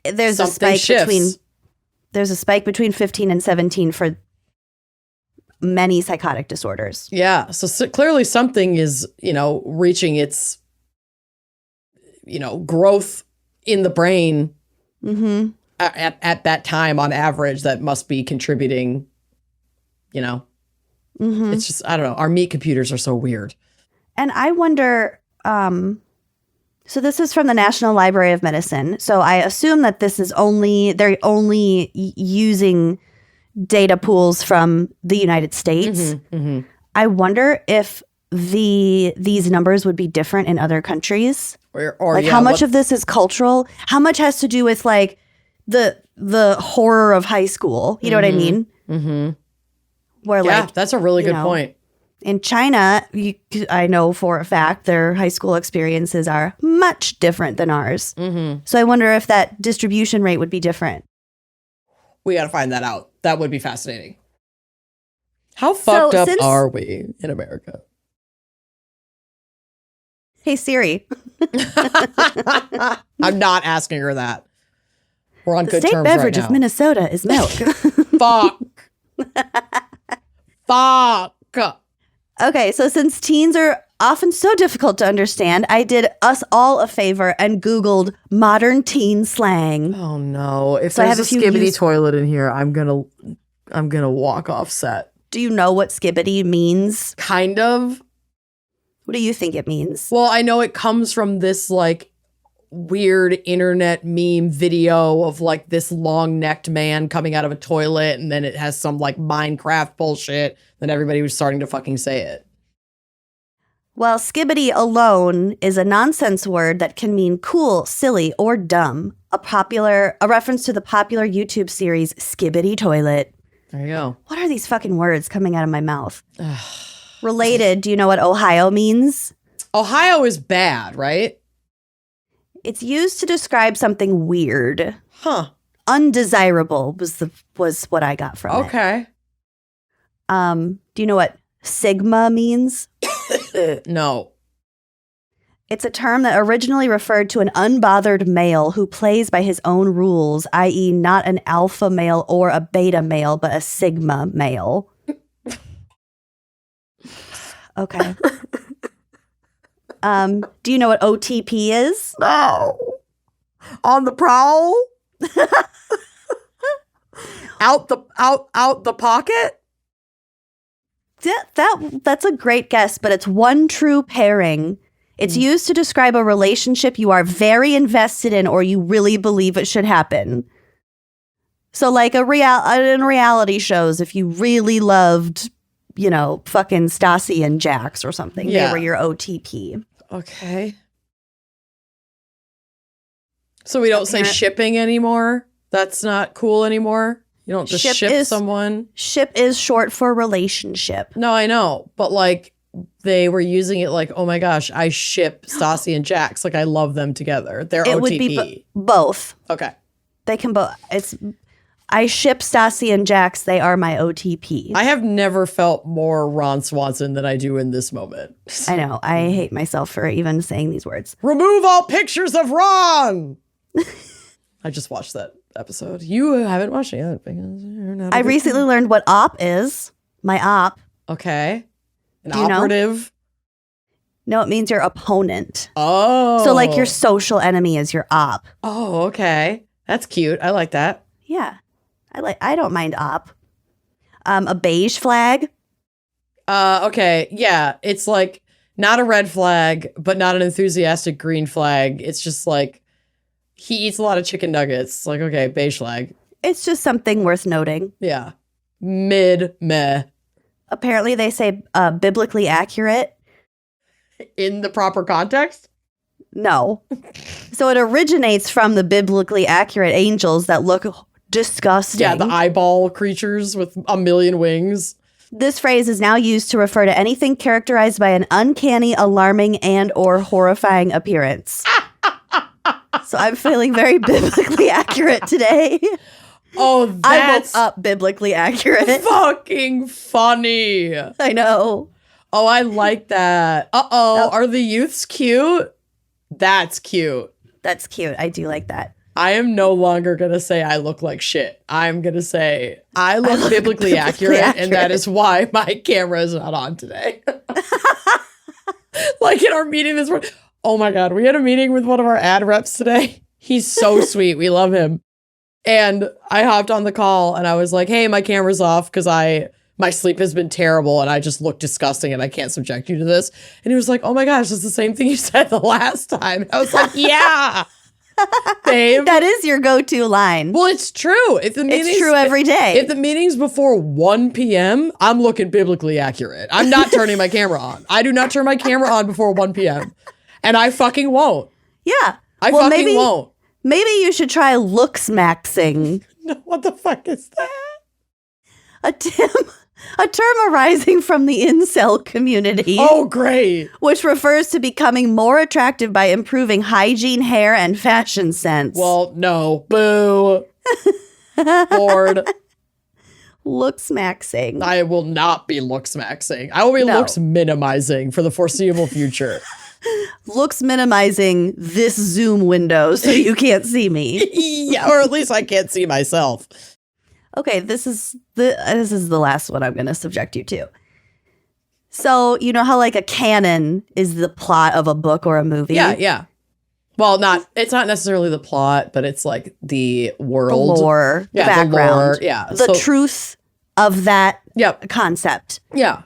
There's Something a spike shifts. there's a spike between 15 and 17 for many psychotic disorders. Yeah. So clearly something is, reaching its, growth in the brain at that time on average that must be contributing, It's just, I don't know. Our meat computers are so weird. And I wonder, so this is from the National Library of Medicine. So I assume that they're only using data pools from the United States. I wonder if these numbers would be different in other countries. Or like how much of this is cultural? How much has to do with like the horror of high school? You know what I mean? Where that's a really good point. In China, I know for a fact their high school experiences are much different than ours. So I wonder if that distribution rate would be different. We got to find that out. That would be fascinating. How fucked up are we in America? Hey, Siri. I'm not asking her that. We're on The good state terms beverage right now. of Minnesota is milk. Fuck. Fuck. Okay, so since teens are often so difficult to understand, I did us all a favor and Googled modern teen slang. Oh no! If So I there's have a a few skibbity toilet in here, I'm gonna walk off set. Do you know what skibbity means? Kind of. What do you think it means? Well, I know it comes from this like weird internet meme video of like this long-necked man coming out of a toilet, and then it has some like Minecraft bullshit. Then everybody was starting to fucking say it. Well, skibbity alone is a nonsense word that can mean cool, silly, or dumb. A reference to the popular YouTube series Skibbity Toilet. There you go. What are these fucking words coming out of my mouth? Related, do you know what Ohio means? Ohio is bad, right? It's used to describe something weird. Huh. Undesirable was what I got from it. Okay. Do you know what Sigma means? No. It's a term that originally referred to an unbothered male who plays by his own rules, i.e. not an alpha male or a beta male, but a sigma male. Okay. Do you know what OTP is? No. On the prowl? out the pocket? That's a great guess, but it's one true pairing. It's used to describe a relationship you are very invested in or you really believe it should happen. So like in reality shows, if you really loved, fucking Stacy and Jax or something, they were your OTP. Okay. So we don't say shipping anymore? That's not cool anymore? You don't just ship someone? Ship is short for relationship. No, I know. But like they were using it like, oh my gosh, I ship Stacy and Jax. Like I love them together. They're OTP. Would be both. Okay. They can both. I ship Stacy and Jax. They are my OTP. I have never felt more Ron Swanson than I do in this moment. I know. I hate myself for even saying these words. Remove all pictures of Ron. I just watched that episode. You haven't watched it yet. I recently learned what op is. My op. Okay. An operative. No, it means your opponent. Oh. So like your social enemy is your op. Oh, okay. That's cute. I like that. Yeah. I don't mind op. A beige flag. Okay. Yeah. It's like not a red flag, but not an enthusiastic green flag. It's just like he eats a lot of chicken nuggets. Like, okay, beige flag. It's just something worth noting. Yeah. Meh. Apparently they say biblically accurate. In the proper context? No. So it originates from the biblically accurate angels that look disgusting. Yeah, the eyeball creatures with a million wings. This phrase is now used to refer to anything characterized by an uncanny, alarming, and or horrifying appearance. So I'm feeling very biblically accurate today. Oh, that's I woke up biblically accurate. Fucking funny. I know. Oh, I like that. Uh-oh, are the youths cute? That's cute. That's cute. I do like that. I am no longer going to say I look like shit. I'm going to say I look biblically accurate, and that is why my camera is not on today. Like in our meeting this morning. Oh my God, we had a meeting with one of our ad reps today. He's so sweet. We love him. And I hopped on the call and I was like, hey, my camera's off because my sleep has been terrible and I just look disgusting and I can't subject you to this. And he was like, oh my gosh, it's the same thing you said the last time. And I was like, yeah, babe. That is your go-to line. Well, it's true. It's true every day. If the meeting's before 1 p.m., I'm looking biblically accurate. I'm not turning my camera on. I do not turn my camera on before 1 p.m. And I fucking won't. Yeah. I fucking won't. Maybe you should try looks maxing. No, what the fuck is that? A term arising from the incel community. Oh, great. Which refers to becoming more attractive by improving hygiene, hair, and fashion sense. Well, no. Boo. Bored. Looks maxing. I will not be looks maxing. I will be looks minimizing for the foreseeable future. Looks minimizing this Zoom window so you can't see me. Yeah, or at least I can't see myself. Okay, this is the last one I'm going to subject you to. So, you know how like a canon is the plot of a book or a movie? Yeah. Well, it's not necessarily the plot, but it's like the world. The lore, the background. The lore, yeah. The truth of that concept. Yeah.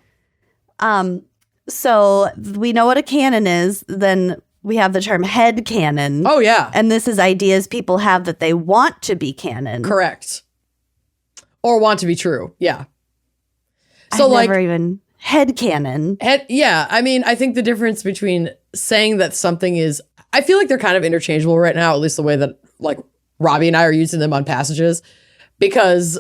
So we know what a canon is, then we have the term head canon. Oh, yeah. And this is ideas people have that they want to be canon. Correct. Or want to be true. Yeah. So I've never even head canon. Yeah. I mean, I think the difference between saying that something is, I feel like they're kind of interchangeable right now, at least the way that like Robbie and I are using them on passages, because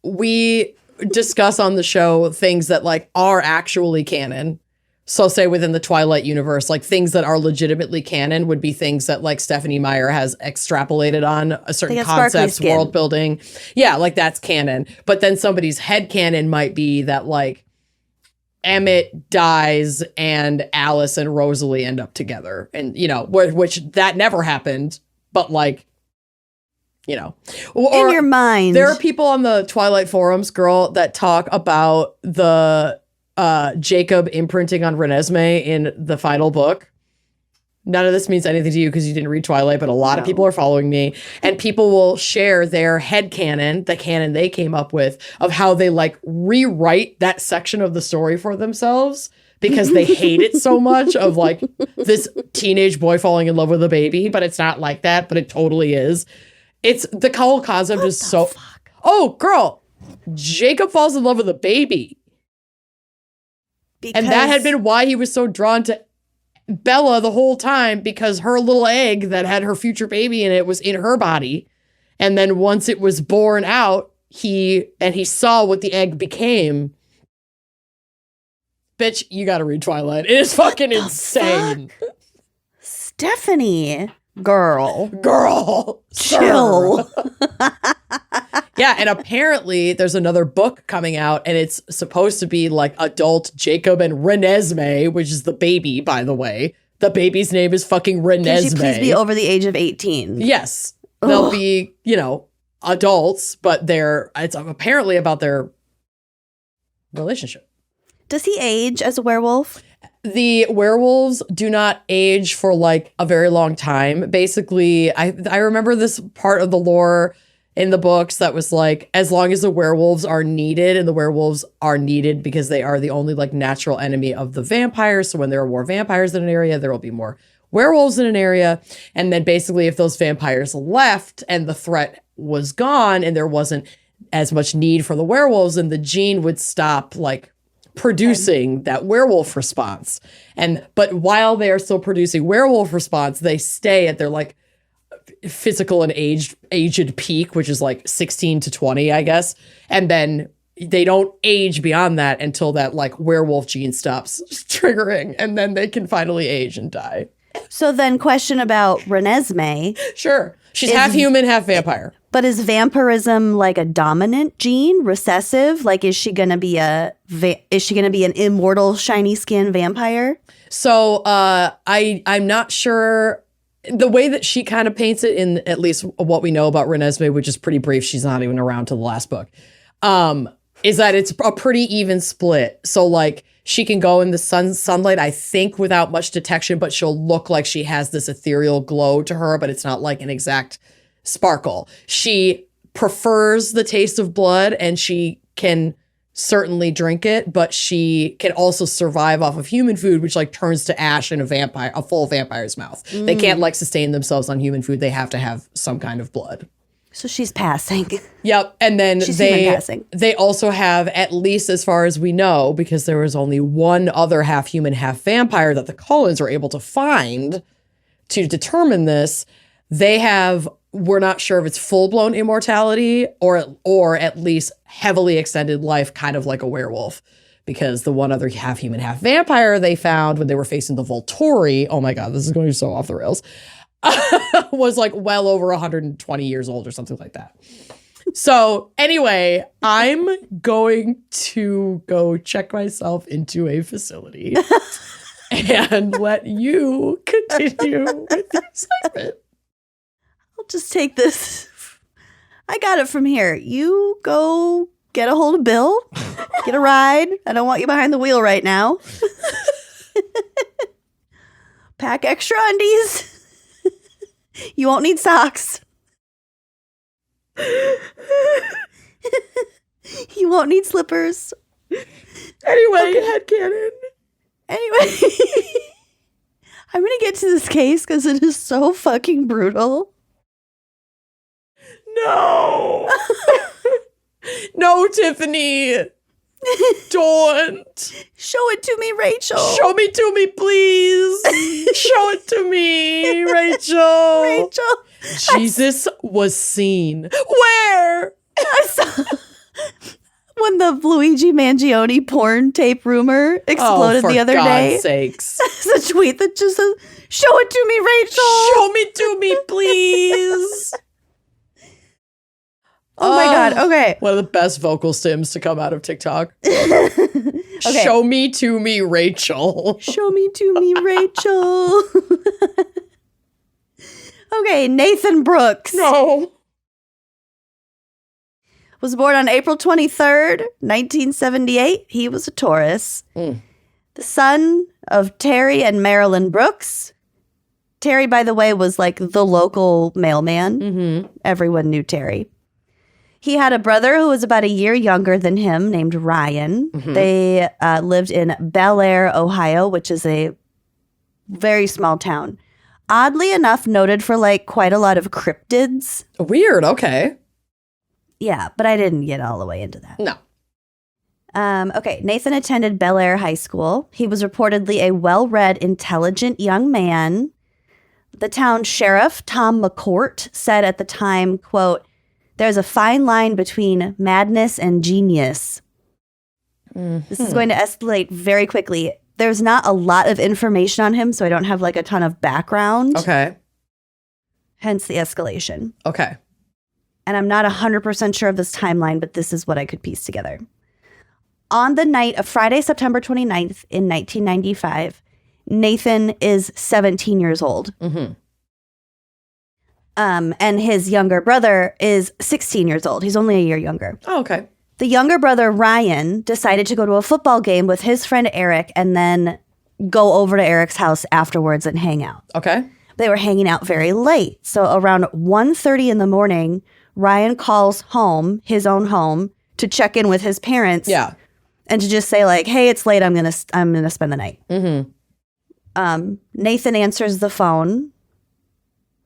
we discuss on the show things that like are actually canon. So say within the Twilight universe, like things that are legitimately canon would be things that like Stephanie Meyer has extrapolated on a certain concepts, world building. Yeah, like that's canon. But then somebody's head canon might be that like Emmett dies and Alice and Rosalie end up together. And, you know, which that never happened. But like, you know. Or in your mind. There are people on the Twilight forums, girl, that talk about the Jacob imprinting on Renesmee in the final book. None of this means anything to you because you didn't read Twilight, but a lot of people are following me, and people will share their headcanon, the canon they came up with, of how they like rewrite that section of the story for themselves because they hate it so much, of like this teenage boy falling in love with a baby, but it's not like that, but it totally is. It's the whole concept is so fuck? Oh, girl, Jacob falls in love with a baby. And that had been why he was so drawn to Bella the whole time, because her little egg that had her future baby in it was in her body. And then once it was born out, he saw what the egg became. Bitch, you gotta read Twilight. It is fucking insane. Fuck? Stephanie, girl, chill. Yeah, and apparently there's another book coming out, and it's supposed to be like adult Jacob and Renesmee, which is the baby, by the way. The baby's name is fucking Renesmee. Can she please be over the age of 18? Yes. They'll be, you know, adults, but it's apparently about their relationship. Does he age as a werewolf? The werewolves do not age for like a very long time. Basically, I remember this part of the lore in the books that was like, as long as the werewolves are needed, and the werewolves are needed because they are the only like natural enemy of the vampires. So when there are more vampires in an area, there will be more werewolves in an area. And then basically if those vampires left and the threat was gone and there wasn't as much need for the werewolves, then the gene would stop like producing that werewolf response. But while they are still producing werewolf response, they stay at their like physical and aged peak, which is like 16 to 20, I guess. And then they don't age beyond that until that like werewolf gene stops triggering, and then they can finally age and die. So then question about Renesmee. Sure. She's half human, half vampire. But is vampirism like a dominant gene, recessive? Like, is she going to be an immortal shiny skin vampire? So I'm not sure. The way that she kind of paints it, in at least what we know about Renesmee, which is pretty brief, she's not even around to the last book, is that it's a pretty even split. So like she can go in the sunlight, I think, without much detection, but she'll look like she has this ethereal glow to her, but it's not like an exact sparkle. She prefers the taste of blood, and she can certainly drink it, but she can also survive off of human food, which like turns to ash in a full vampire's mouth. They can't like sustain themselves on human food. They have to have some kind of blood. So she's passing. Yep. And then passing. They also have, at least as far as we know, because there was only one other half human, half vampire that the Cullens were able to find to determine this. We're not sure if it's full-blown immortality or at least heavily extended life, kind of like a werewolf. Because the one other half human, half vampire they found when they were facing the Volturi, oh my God, this is going so off the rails, was like well over 120 years old or something like that. So anyway, I'm going to go check myself into a facility and let you continue with your segment. I'll just take this. I got it from here. You go get a hold of Bill. Get a ride. I don't want you behind the wheel right now. Pack extra undies. You won't need socks. You won't need slippers. Anyway, headcanon. Anyway. I'm going to get to this case because it is so fucking brutal. No. No, Tiffany. Don't. Show it to me, Rachel. Show me to me, please. Show it to me, Rachel. Rachel. Jesus was seen. Where? I saw when the Luigi Mangione porn tape rumor exploded the other day. For God's sakes. It's a tweet that just says, show it to me, Rachel. Show me to me, please. Oh my God. Okay. One of the best vocal stims to come out of TikTok. Okay. Show me to me, Rachel. Show me to me, Rachel. Okay, Nathan Brooks. No. Was born on April 23rd, 1978. He was a Taurus. The son of Terry and Marilyn Brooks. Terry, by the way, was like the local mailman. Mm-hmm. Everyone knew Terry. He had a brother who was about a year younger than him named Ryan. Mm-hmm. They lived in Bel Air, Ohio, which is a very small town. Oddly enough, noted for like quite a lot of cryptids. Weird. Okay. Yeah, but I didn't get all the way into that. No. Okay, Nathan attended Bel Air High School. He was reportedly a well-read, intelligent young man. The town sheriff, Tom McCourt, said at the time, quote, "There's a fine line between madness and genius." Mm-hmm. This is going to escalate very quickly. There's not a lot of information on him, so I don't have like a ton of background. Okay. Hence the escalation. Okay. And I'm not 100% sure of this timeline, but this is what I could piece together. On the night of Friday, September 29th in 1995, Nathan is 17 years old. Mm-hmm. And his younger brother is 16 years old. He's only a year younger. Oh, okay. The younger brother, Ryan, decided to go to a football game with his friend Eric and then go over to Eric's house afterwards and hang out. Okay. They were hanging out very late. So around 1:30 in the morning, Ryan calls home, his own home, to check in with his parents. Yeah. And to just say like, hey, it's late. I'm gonna spend the night. Mm-hmm. Nathan answers the phone.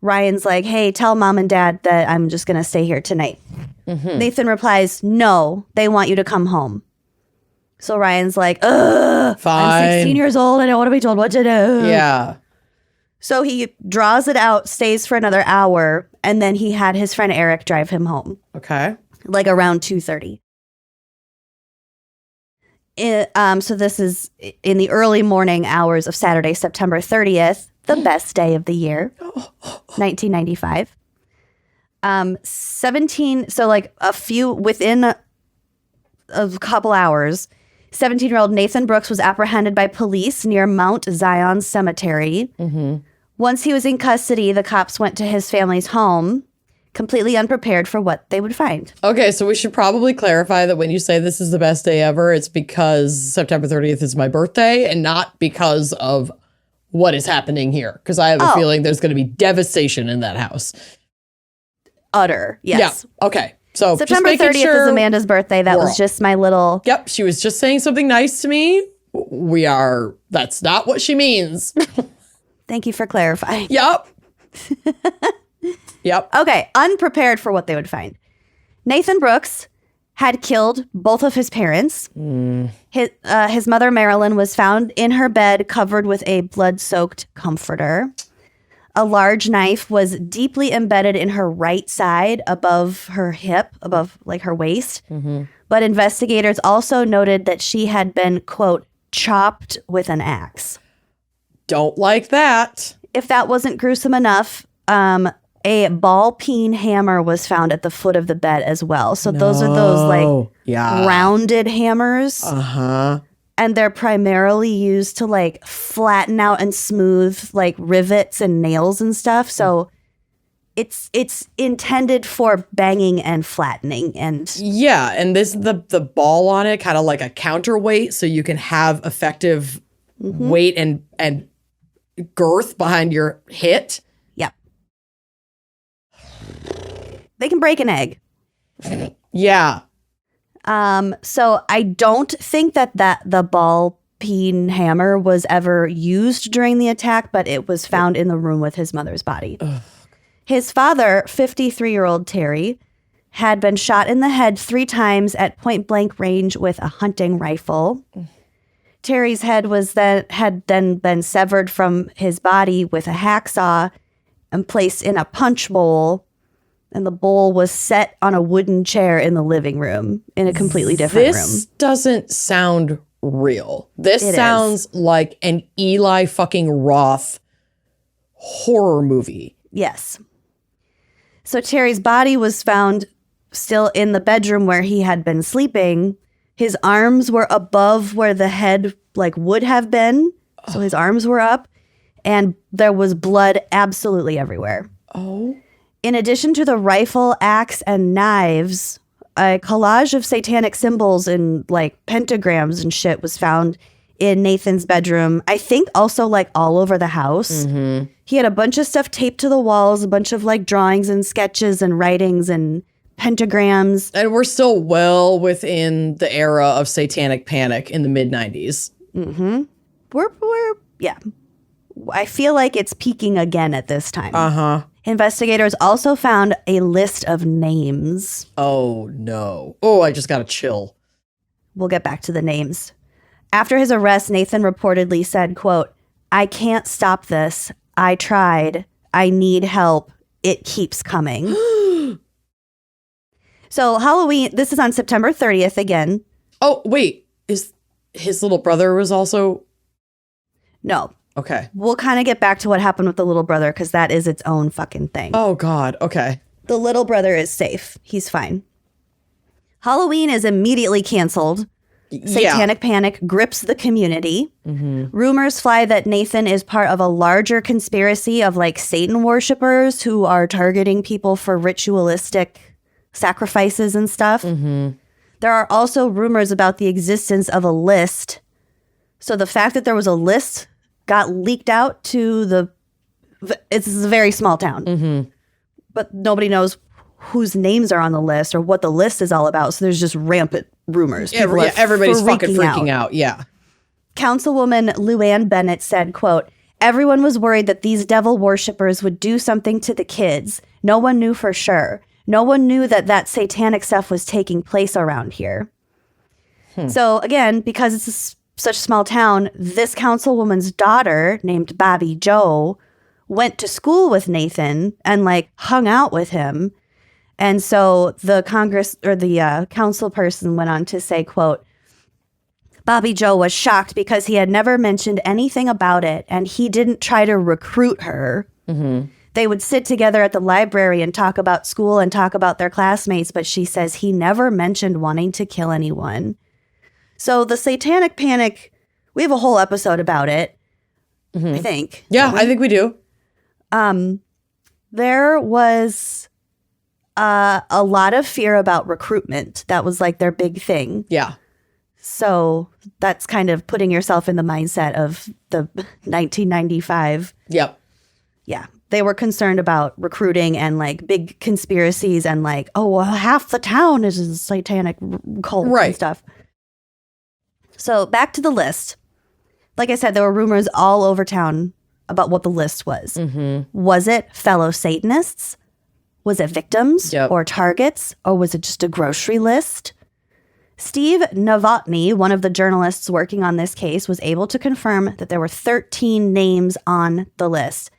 Ryan's like, hey, tell mom and dad that I'm just going to stay here tonight. Mm-hmm. Nathan replies, no, they want you to come home. So Ryan's like, ugh, fine. I'm 16 years old. I don't want to be told what to do. Yeah. So he draws it out, stays for another hour, and then he had his friend Eric drive him home. Okay. Like around 2:30. So this is in the early morning hours of Saturday, September 30th. The best day of the year, 1995. 17, so like within a couple hours, 17-year-old Nathan Brooks was apprehended by police near Mount Zion Cemetery. Mm-hmm. Once he was in custody, the cops went to his family's home, completely unprepared for what they would find. Okay, so we should probably clarify that when you say this is the best day ever, it's because September 30th is my birthday and not because of what is happening here, because I have a feeling there's going to be devastation in that house. Utter, yes. Yeah, okay. So September 30th is Amanda's birthday. That was just my little... Yep, she was just saying something nice to me. That's not what she means. Thank you for clarifying. Yep. Yep. Okay, unprepared for what they would find. Nathan Brooks had killed both of his parents. His mother, Marilyn, was found in her bed covered with a blood-soaked comforter. A large knife was deeply embedded in her right side above her hip, above like her waist. Mm-hmm. But investigators also noted that she had been, quote, chopped with an axe. Don't like that. If that wasn't gruesome enough, a ball peen hammer was found at the foot of the bed as well. So those are those like rounded hammers. Uh-huh. And they're primarily used to like flatten out and smooth like rivets and nails and stuff. So it's intended for banging and flattening and and this the ball on it kind of like a counterweight so you can have effective weight and girth behind your hit. Yep. They can break an egg. Yeah. So I don't think that the ball peen hammer was ever used during the attack, but it was found in the room with his mother's body. Ugh. His father, 53-year-old Terry, had been shot in the head 3 times at point-blank range with a hunting rifle. Terry's head had then been severed from his body with a hacksaw and placed in a punch bowl, and the bowl was set on a wooden chair in the living room in a completely different room. This doesn't sound real. This It sounds like an Eli fucking Roth horror movie. Yes. So Terry's body was found still in the bedroom where he had been sleeping. His arms were above where the head would have been. So his arms were up, and there was blood absolutely everywhere. Oh. In addition to the rifle, axe, and knives, a collage of satanic symbols and pentagrams and shit was found in Nathan's bedroom. I think also all over the house. Mm-hmm. He had a bunch of stuff taped to the walls, a bunch of drawings and sketches and writings and pentagrams. And we're still well within the era of satanic panic in the mid-90s. Mm-hmm. Yeah. I feel like it's peaking again at this time. Uh-huh. Investigators also found a list of names. Oh, no. Oh, I just got a chill. We'll get back to the names. After his arrest, Nathan reportedly said, quote, "I can't stop this. I tried. I need help. It keeps coming." So Halloween, this is on September 30th again. Oh, wait. Is his little brother was also... No. Okay. We'll kind of get back to what happened with the little brother because that is its own fucking thing. Oh, God. Okay. The little brother is safe. He's fine. Halloween is immediately canceled. Satanic panic grips the community. Mm-hmm. Rumors fly that Nathan is part of a larger conspiracy of Satan worshipers who are targeting people for ritualistic sacrifices and stuff. Mm-hmm. There are also rumors about the existence of a list. So the fact that there was a list got leaked out to it's a very small town. Mm-hmm. But nobody knows whose names are on the list or what the list is all about. So there's just rampant rumors. Everybody's fucking freaking out. Yeah. Councilwoman Luann Bennett said, quote, "Everyone was worried that these devil worshippers would do something to the kids. No one knew for sure. No one knew that satanic stuff was taking place around here." So again, because it's such a small town, this councilwoman's daughter named Bobby Jo went to school with Nathan and hung out with him. And so the council person went on to say, quote, "Bobby Jo was shocked because he had never mentioned anything about it, and he didn't try to recruit her. Mm-hmm. They would sit together at the library and talk about school and talk about their classmates, but she says he never mentioned wanting to kill anyone." So the satanic panic, we have a whole episode about it, I think. Yeah, I think we do. There was a lot of fear about recruitment. That was their big thing. Yeah. So that's kind of putting yourself in the mindset of the 1995. Yep. Yeah. They were concerned about recruiting and big conspiracies and half the town is a satanic cult and stuff. So back to the list. Like I said, there were rumors all over town about what the list was. Mm-hmm. Was it fellow Satanists? Was it victims or targets? Or was it just a grocery list? Steve Novotny, one of the journalists working on this case, was able to confirm that there were 13 names on the list.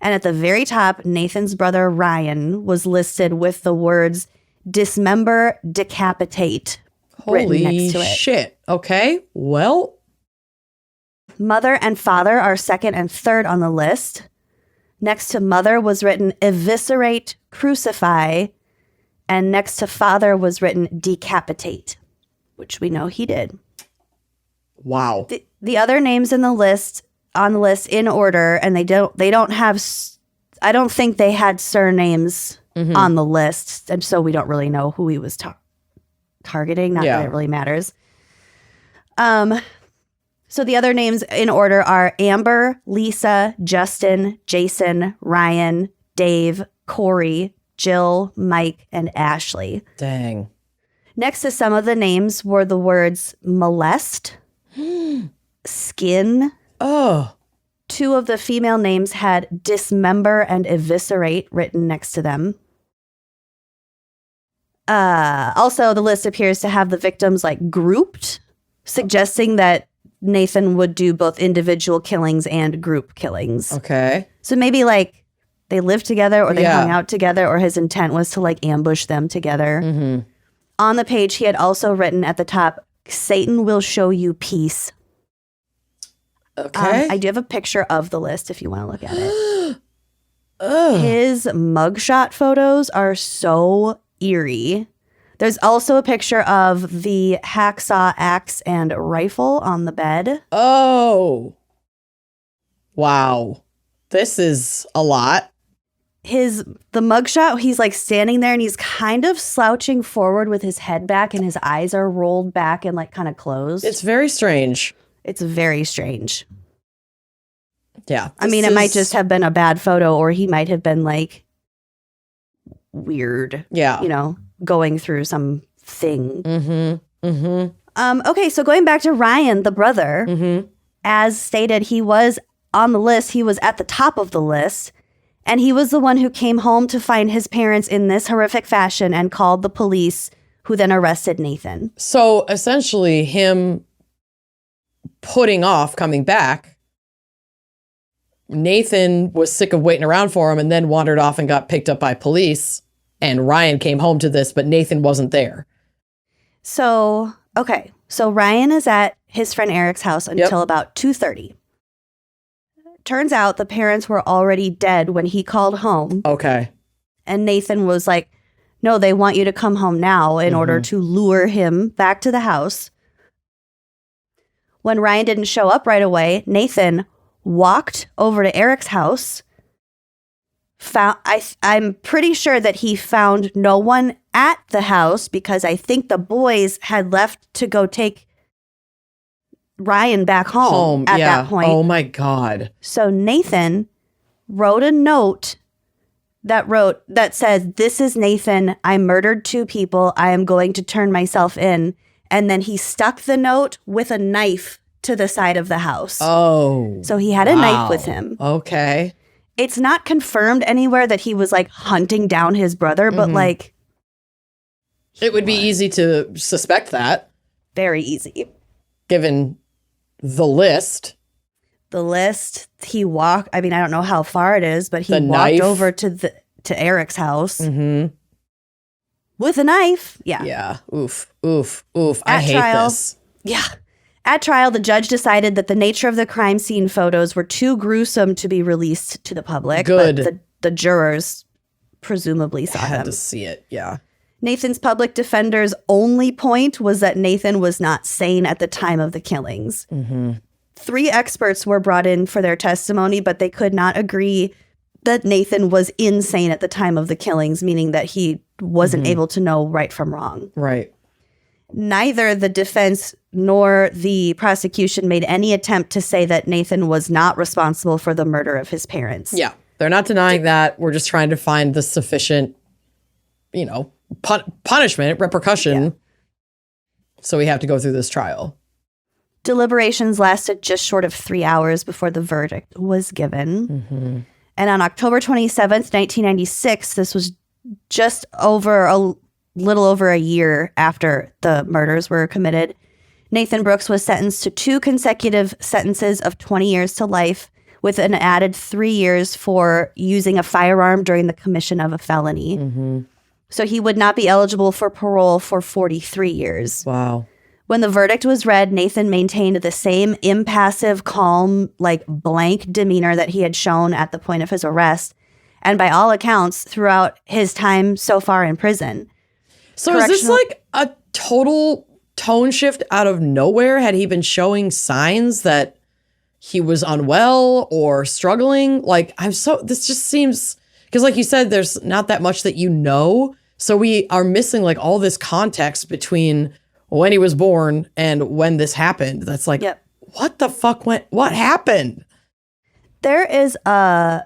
And at the very top, Nathan's brother Ryan was listed with the words "dismember, decapitate" written next to it. Holy shit. Okay. Well. Mother and father are second and third on the list. Next to mother was written "eviscerate, crucify." And next to father was written "decapitate," which we know he did. Wow. The other names in the list, on the list in order, and they don't have, I don't think they had surnames on the list. And so we don't really know who he was targeting. Not that it really matters. So the other names in order are Amber, Lisa, Justin, Jason, Ryan, Dave, Corey, Jill, Mike, and Ashley. Dang. Next to some of the names were the words molest, skin. Oh. 2 of the female names had dismember and eviscerate written next to them. Also, the list appears to have the victims like grouped, suggesting that Nathan would do both individual killings and group killings. Okay. So maybe like they lived together or they Yeah. hung out together, or his intent was to like ambush them together. Mm-hmm. On the page, he had also written at the top, Satan will show you peace. Okay. I do have a picture of the list if you want to look at it. Ugh. His mugshot photos are so eerie. There's also a picture of the hacksaw axe and rifle on the bed. Oh. Wow. This is a lot. The mugshot, he's like standing there and he's kind of slouching forward with his head back and his eyes are rolled back and like kind of closed. It's very strange. It's very strange. Yeah. I mean, it might just have been a bad photo, or he might have been like weird. Yeah. You know, going through some thing. Mm-hmm. Mm-hmm. Okay, so going back to Ryan, the brother, Mm-hmm. as stated, he was on the list. He was at the top of the list. And he was the one who came home to find his parents in this horrific fashion and called the police, who then arrested Nathan. So essentially him putting off coming back, Nathan was sick of waiting around for him and then wandered off and got picked up by police. And Ryan came home to this, but Nathan wasn't there. So, okay. So Ryan is at his friend Eric's house until about 2:30. Turns out the parents were already dead when he called home. Okay. And Nathan was like, no, they want you to come home now in order to lure him back to the house. When Ryan didn't show up right away, Nathan walked over to Eric's house. I'm pretty sure that he found no one at the house because I think the boys had left to go take Ryan back home at that point. Oh my God. So Nathan wrote a note that says, "This is Nathan. I murdered 2 people. I am going to turn myself in." And then he stuck the note with a knife to the side of the house. Oh. So he had a knife with him. Okay. It's not confirmed anywhere that he was like hunting down his brother, but like it would be easy to suspect that, very easy. given the list. The list, he walked, I mean, I don't know how far it is, but he The walked knife. over to Eric's house Mm-hmm. with a knife. Yeah. Yeah. Oof. Oof. Oof. I At hate trial. this. Yeah. At trial, the judge decided that the nature of the crime scene photos were too gruesome to be released to the public. Good. But the jurors presumably saw I had them. to see it. Yeah. Nathan's public defender's only point was that Nathan was not sane at the time of the killings. Mm-hmm. 3 experts were brought in for their testimony, but they could not agree that Nathan was insane at the time of the killings, meaning that he wasn't able to know right from wrong. Right. Neither the defense nor the prosecution made any attempt to say that Nathan was not responsible for the murder of his parents. Yeah. They're not denying that. We're just trying to find the sufficient, punishment, repercussion. Yeah. So we have to go through this trial. Deliberations lasted just short of 3 hours before the verdict was given. Mm-hmm. And on October 27th, 1996, this was just little over a year after the murders were committed, Nathan Brooks was sentenced to 2 consecutive sentences of 20 years to life, with an added 3 years for using a firearm during the commission of a felony. Mm-hmm. So he would not be eligible for parole for 43 years. Wow. When the verdict was read, Nathan maintained the same impassive, calm, like blank demeanor that he had shown at the point of his arrest, and by all accounts, throughout his time so far in prison. So is this like a total tone shift out of nowhere? Had he been showing signs that he was unwell or struggling? This just seems, because like you said, there's not that much that you know. So we are missing like all this context between when he was born and when this happened. That's like, What the fuck what happened? There is a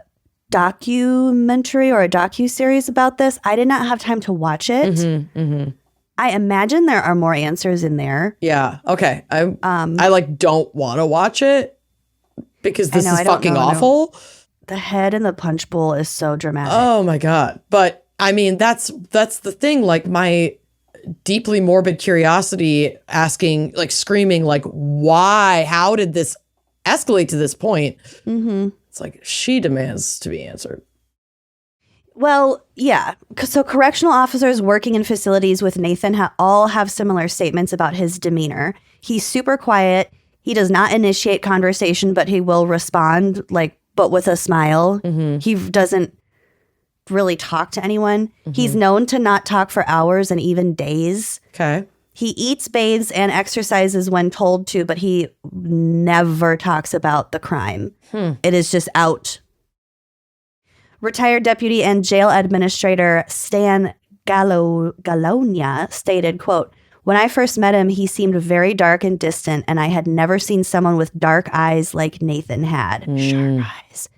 documentary or a docuseries about this. I did not have time to watch it. I imagine there are more answers in there. Yeah. Okay. I like don't want to watch it because this is fucking awful. The head in the punch bowl is so dramatic. Oh my God. But I mean, that's the thing. Like my deeply morbid curiosity asking, like screaming, like, why, how did this escalate to this point? Mm-hmm. It's like she demands to be answered. Well, yeah. So correctional officers working in facilities with Nathan all have similar statements about his demeanor. He's super quiet. He does not initiate conversation, but he will respond, but with a smile. Mm-hmm. He doesn't really talk to anyone. Mm-hmm. He's known to not talk for hours and even days. Okay. He eats, bathes, and exercises when told to, but he never talks about the crime. It is just out. Retired deputy and jail administrator Stan Galonia stated, quote, "When I first met him, he seemed very dark and distant, and I had never seen someone with dark eyes like Nathan had. Sharp eyes.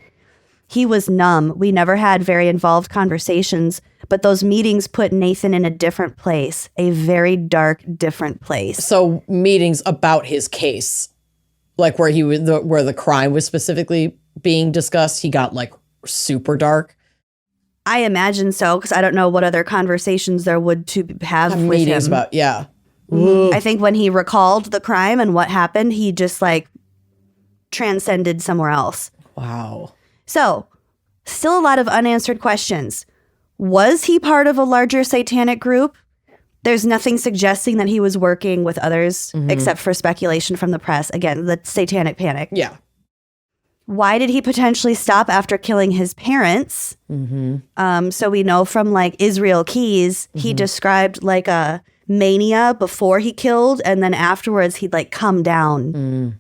He was numb. We never had very involved conversations, but those meetings put Nathan in a different place, a very dark, different place." So meetings about his case, like where where the crime was specifically being discussed, he got like super dark. I imagine so, because I don't know what other conversations there would to have with meetings him. about, yeah. I think when he recalled the crime and what happened, he just like transcended somewhere else. Wow. So, still a lot of unanswered questions. Was he part of a larger satanic group? There's nothing suggesting that he was working with others, except for speculation from the press. Again, the satanic panic. Yeah. Why did he potentially stop after killing his parents? So we know from like Israel Keys, he described like a mania before he killed, and then afterwards he'd like come down.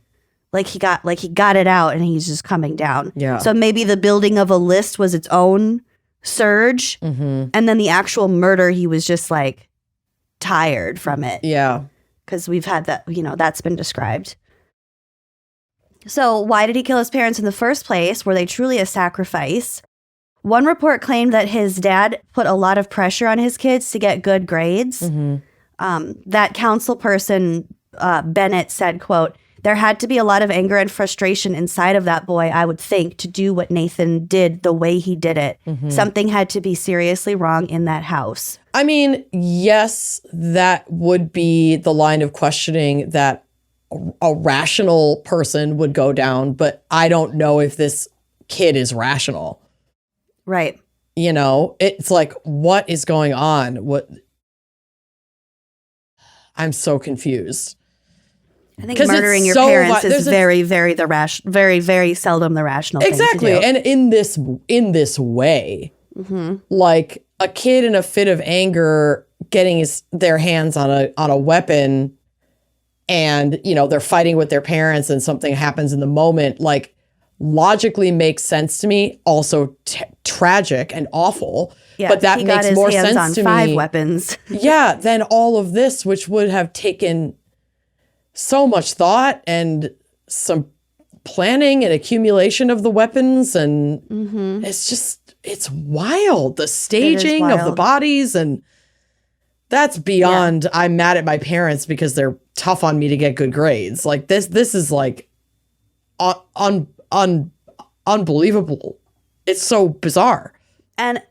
Like he got it out and he's just coming down. Yeah. So maybe the building of a list was its own surge. And then the actual murder, he was just like tired from it. Yeah. Because we've had that, that's been described. So why did he kill his parents in the first place? Were they truly a sacrifice? One report claimed that his dad put a lot of pressure on his kids to get good grades. That council person, Bennett, said, quote, "There had to be a lot of anger and frustration inside of that boy, I would think, to do what Nathan did the way he did it. Something had to be seriously wrong in that house." I mean, yes, that would be the line of questioning that a rational person would go down, but I don't know if this kid is rational. Right. It's like, what is going on? I'm so confused. I think murdering your parents is very, very very seldom the rational exactly thing to do. And in this way, like a kid in a fit of anger getting their hands on a weapon, and they're fighting with their parents, and something happens in the moment, like logically makes sense to me. Also tragic and awful, but that makes more sense to me. 5 weapons. Yeah, than all of this, which would have taken so much thought and some planning and accumulation of the weapons, and it's wild. The staging of the bodies, and that's beyond. I'm mad at my parents because they're tough on me to get good grades. Like this is like unbelievable. It's so bizarre. And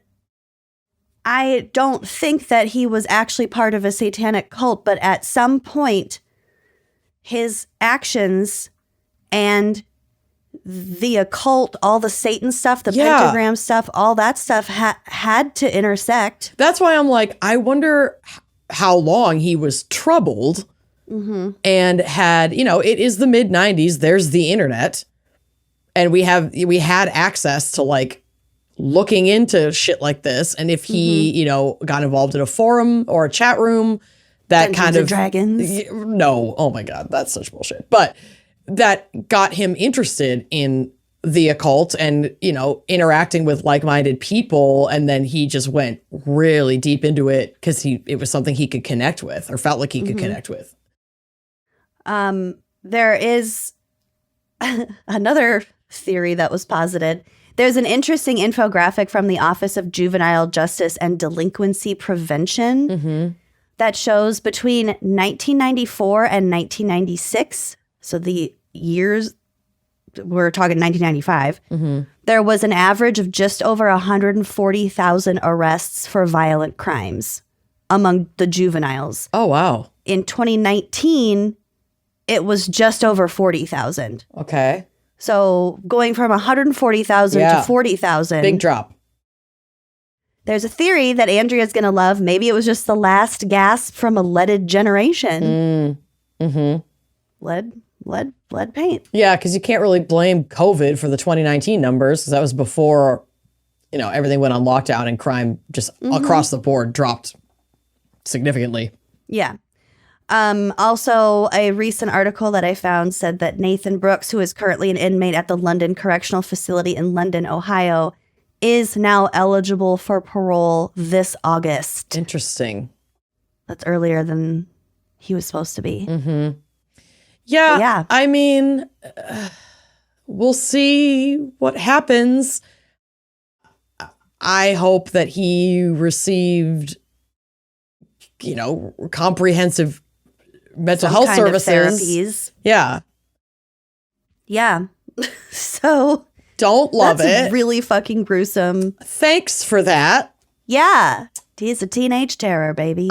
I don't think that he was actually part of a satanic cult, but at some point, his actions and the occult, all the Satan stuff, the pentagram stuff, all that stuff had to intersect. That's why I'm like, I wonder how long he was troubled and had, it is the mid 90s. There's the internet, and we had access to like looking into shit like this. And if he, got involved in a forum or a chat room, that Dungeons kind of and Dragons. No, oh my God, that's such bullshit. But that got him interested in the occult and, interacting with like-minded people. And then he just went really deep into it because it was something he could connect with, or felt like he could connect with. There is another theory that was posited. There's an interesting infographic from the Office of Juvenile Justice and Delinquency Prevention. that shows between 1994 and 1996, so the years, we're talking 1995, there was an average of just over 140,000 arrests for violent crimes among the juveniles. Oh, wow. In 2019, it was just over 40,000. Okay. So going from 140,000 to 40,000. Big drop. There's a theory that Andrea's going to love. Maybe it was just the last gasp from a leaded generation. Lead paint. Yeah, because you can't really blame COVID for the 2019 numbers because that was before, everything went on lockdown and crime just across the board dropped significantly. Yeah. Also, a recent article that I found said that Nathan Brooks, who is currently an inmate at the London Correctional Facility in London, Ohio, is now eligible for parole this August. Interesting. That's earlier than he was supposed to be. Yeah. I mean, we'll see what happens. I hope that he received, comprehensive mental Some health kind of services. therapies. Yeah. Yeah. So Don't love that's it. really fucking gruesome. Thanks for that. Yeah. He's a teenage terror, baby.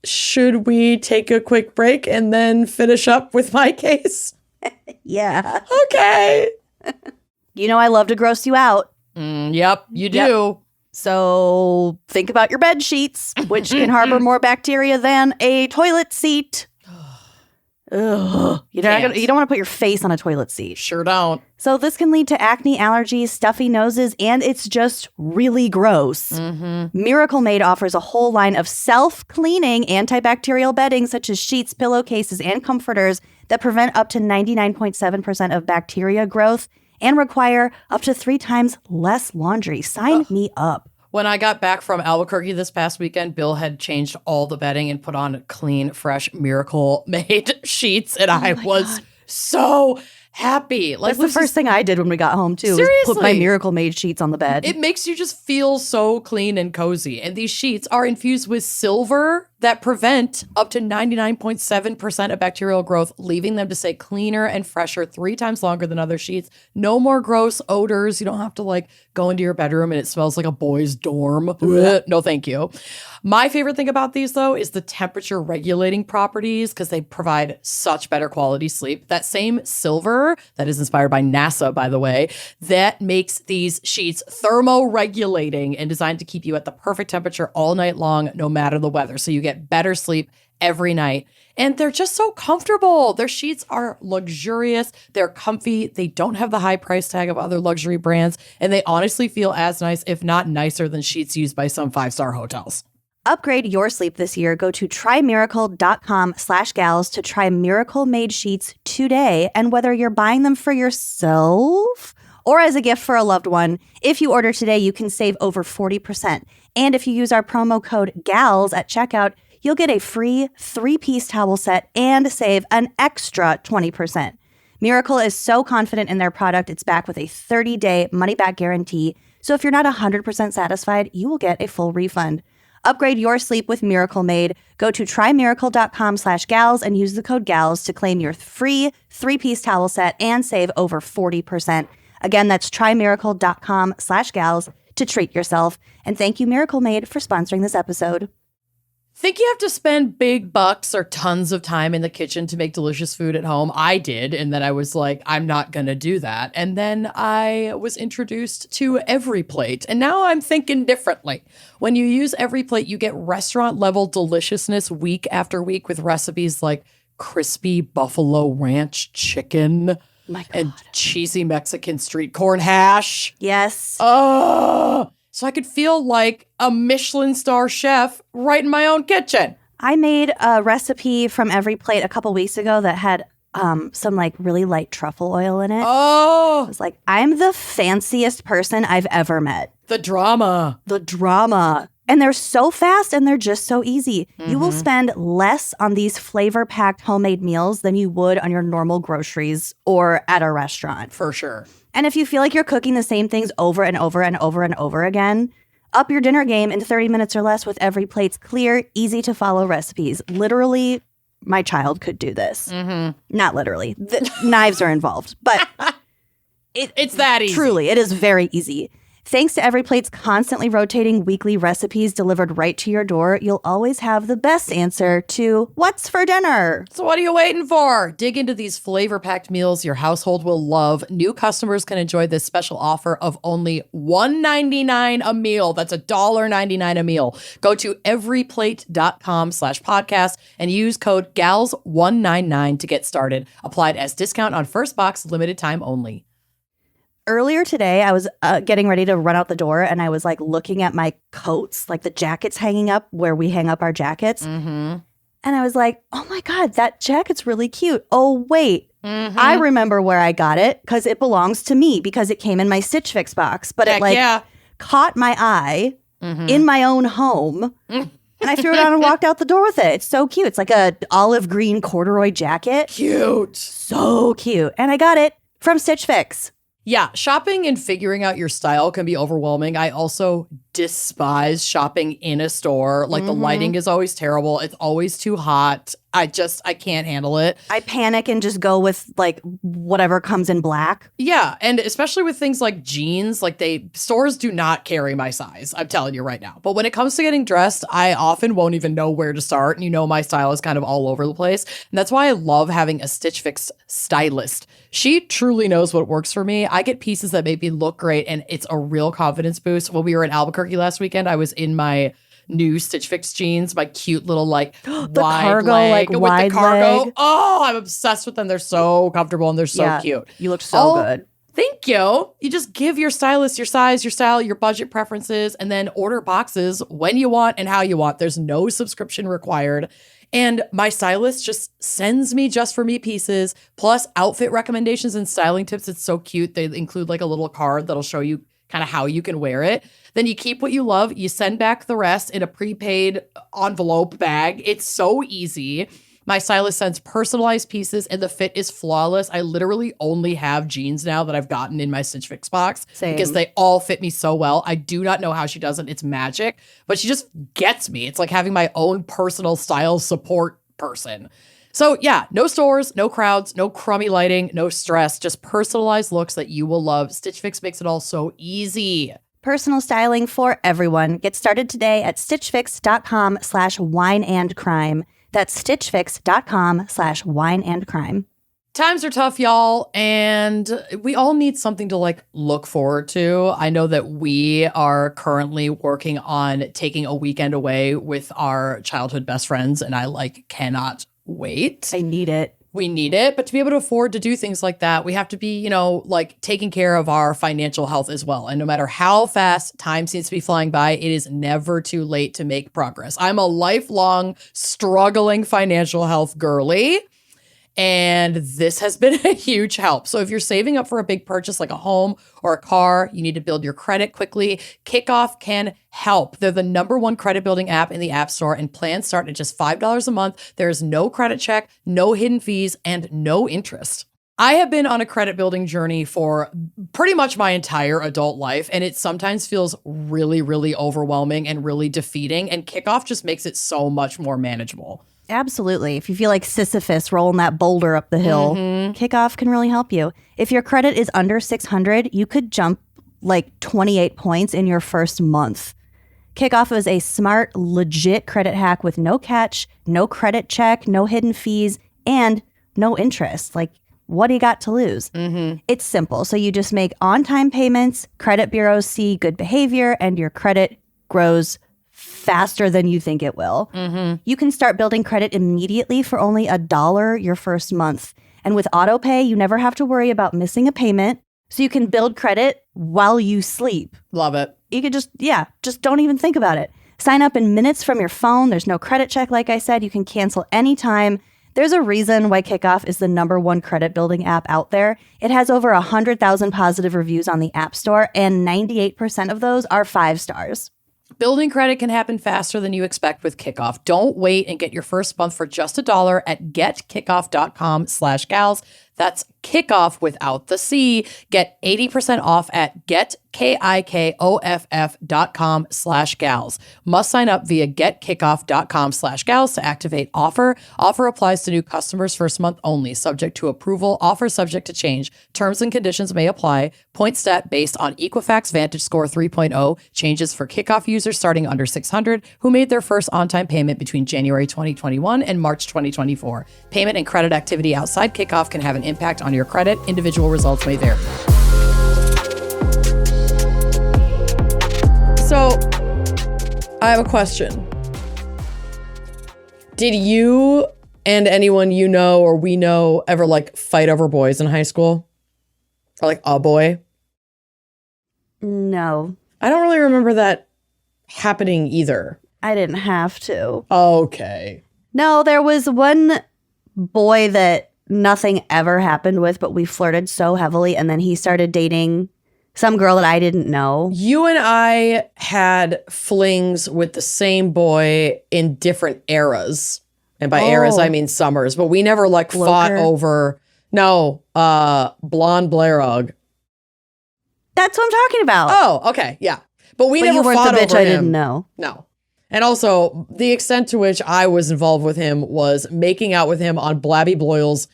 Should we take a quick break and then finish up with my case? Yeah. Okay. I love to gross you out. Yep, you do. So think about your bed sheets, which can harbor more bacteria than a toilet seat. Ugh. You don't want to put your face on a toilet seat. Sure don't. So this can lead to acne, allergies, stuffy noses, and it's just really gross. Miracle Made offers a whole line of self-cleaning antibacterial bedding such as sheets, pillowcases, and comforters that prevent up to 99.7% of bacteria growth and require up to 3 times less laundry. Sign me up. When I got back from Albuquerque this past weekend, Bill had changed all the bedding and put on clean, fresh, Miracle-Made sheets, and I was so happy. That's the first thing I did when we got home, too. Seriously. Was put my Miracle Made sheets on the bed. It makes you just feel so clean and cozy. And these sheets are infused with silver that prevent up to 99.7% of bacterial growth, leaving them to stay cleaner and fresher 3 times longer than other sheets. No more gross odors. You don't have to go into your bedroom and it smells like a boy's dorm. No, thank you. My favorite thing about these, though, is the temperature regulating properties because they provide such better quality sleep. That same silver that is inspired by NASA, by the way, that makes these sheets thermoregulating and designed to keep you at the perfect temperature all night long, no matter the weather. So you get better sleep every night. And they're just so comfortable. Their sheets are luxurious. They're comfy. They don't have the high price tag of other luxury brands. And they honestly feel as nice, if not nicer, than sheets used by some 5-star hotels. Upgrade your sleep this year. Go to trymiracle.com/gals to try Miracle Made sheets today. And whether you're buying them for yourself or as a gift for a loved one, if you order today, you can save over 40%. And if you use our promo code GALS at checkout, you'll get a free 3-piece towel set and save an extra 20%. Miracle is so confident in their product, it's backed with a 30-day money-back guarantee. So if you're not 100% satisfied, you will get a full refund. Upgrade your sleep with Miracle Made. Go to trymiracle.com/gals and use the code GALS to claim your free 3-piece towel set and save over 40%. Again, that's trymiracle.com/gals to treat yourself. And thank you, Miracle Made, for sponsoring this episode. Think you have to spend big bucks or tons of time in the kitchen to make delicious food at home? I did. And then I was like, I'm not going to do that. And then I was introduced to Every Plate. And now I'm thinking differently. When you use Every Plate, you get restaurant level deliciousness week after week with recipes like crispy buffalo ranch chicken and cheesy Mexican street corn hash. Yes. Oh, so I could feel like a Michelin star chef right in my own kitchen. I made a recipe from Every Plate a couple weeks ago that had some really light truffle oil in it. Oh. I was like, I'm the fanciest person I've ever met. The drama. And they're so fast and they're just so easy. You will spend less on these flavor-packed homemade meals than you would on your normal groceries or at a restaurant. For sure. And if you feel like you're cooking the same things over and over and over and over again, Up your dinner game in 30 minutes or less with Every Plate's clear, easy to follow recipes. Literally, my child could do this. Mm-hmm. Not literally. The knives are involved, but It's that easy. truly, it is very easy. Thanks to Every Plate's constantly rotating weekly recipes delivered right to your door, you'll always have the best answer to what's for dinner. So what are you waiting for? Dig into these flavor-packed meals your household will love. New customers can enjoy this special offer of only $1.99 a meal. That's $1.99 a meal. Go to everyplate.com/podcast and use code GALS199 to get started. Applied as discount on first box, limited time only. Earlier today, I was getting ready to run out the door, and I was like looking at my coats, like the jackets hanging up where we hang up our jackets. Mm-hmm. And I was like, oh my God, that jacket's really cute. Oh, wait. Mm-hmm. I remember where I got it because it belongs to me because it came in my Stitch Fix box. But Heck yeah. caught my eye Mm-hmm. in my own home. And I threw it on and walked out the door with it. It's so cute. It's like a olive green corduroy jacket. Cute. So cute. And I got it from Stitch Fix. Yeah, shopping and figuring out your style can be overwhelming. I also despise shopping in a store. Like the lighting is always terrible. It's always too hot. I can't handle it. I panic and just go with like whatever comes in black. Yeah, and especially with things like jeans, like stores do not carry my size. I'm telling you right now. But when it comes to getting dressed, I often won't even know where to start. And my style is kind of all over the place. And that's why I love having a Stitch Fix stylist. She truly knows what works for me. I get pieces that make me look great, and it's a real confidence boost. When we were in Albuquerque last weekend, I was in my new Stitch Fix jeans, my cute little wide cargo, leg with wide the cargo. leg. Oh, I'm obsessed with them. They're so comfortable and they're so cute. You look so good. Thank you. You just give your stylist your size, your style, your budget preferences, and then order boxes when you want and how you want. There's no subscription required. And my stylist just sends me just for me pieces, plus outfit recommendations and styling tips. It's so cute. They include like a little card that'll show you kind of how you can wear it. Then you keep what you love. You send back the rest in a prepaid envelope bag. It's so easy. My stylist sends personalized pieces and the fit is flawless. I literally only have jeans now that I've gotten in my Stitch Fix box because they all fit me so well. I do not know how she does it. It's magic, but she just gets me. It's like having my own personal style support person. So yeah, no stores, no crowds, no crummy lighting, no stress, just personalized looks that you will love. Stitch Fix makes it all so easy. Personal styling for everyone. Get started today at stitchfix.com/wineandcrime. That's stitchfix.com/wineandcrime. Times are tough, y'all, and we all need something to like look forward to. I know that we are currently working on taking a weekend away with our childhood best friends, and I cannot wait. I need it. We need it, but to be able to afford to do things like that, we have to be, taking care of our financial health as well. And no matter how fast time seems to be flying by, it is never too late to make progress. I'm a lifelong struggling financial health girly, and this has been a huge help. So if you're saving up for a big purchase like a home or a car, you need to build your credit quickly, Kickoff can help. They're the #1 credit building app in the App Store, and plans start at just $5 a month. There is no credit check, no hidden fees, and no interest. I have been on a credit building journey for pretty much my entire adult life, and it sometimes feels really, really overwhelming and really defeating, and Kickoff just makes it so much more manageable. Absolutely. If you feel like Sisyphus rolling that boulder up the hill, Kickoff can really help you. If your credit is under 600, you could jump 28 points in your first month. Kickoff is a smart, legit credit hack with no catch, no credit check, no hidden fees, and no interest. What do you got to lose? It's simple. So you just make on-time payments, credit bureaus see good behavior, and your credit grows faster than you think it will. You can start building credit immediately for only $1 your first month. And with AutoPay, you never have to worry about missing a payment. So you can build credit while you sleep. Love it. You could just don't even think about it. Sign up in minutes from your phone. There's no credit check, like I said. You can cancel anytime. There's a reason why Kickoff is the #1 credit building app out there. It has over 100,000 positive reviews on the App Store, and 98% of those are 5 stars. Building credit can happen faster than you expect with Kickoff. Don't wait and get your first month for just $1 at getkickoff.com/gals. That's kickoff without the C. Get 80% off at getkickoff.com/gals. Must sign up via getkickoff.com/gals to activate offer. Offer applies to new customers first month only, subject to approval. Offer subject to change. Terms and conditions may apply. Point stat based on Equifax Vantage Score 3.0. Changes for kickoff users starting under 600 who made their first on-time payment between January 2021 and March 2024. Payment and credit activity outside kickoff can have an impact on your credit. Individual results may vary. So, I have a question. Did you and anyone you know or we know ever like fight over boys in high school? Or like a boy? No, I don't really remember that happening either. I didn't have to. Okay. No, there was one boy that nothing ever happened with, but we flirted so heavily, and then he started dating some girl that I didn't know. You and I had flings with the same boy in different eras. And by eras, I mean summers. But we never like fought over, blonde Blairog. That's what I'm talking about. Oh, okay. Yeah. But we never you weren't fought the bitch over I him. didn't know. No. And also, the extent to which I was involved with him was making out with him on Blabby Bloyle's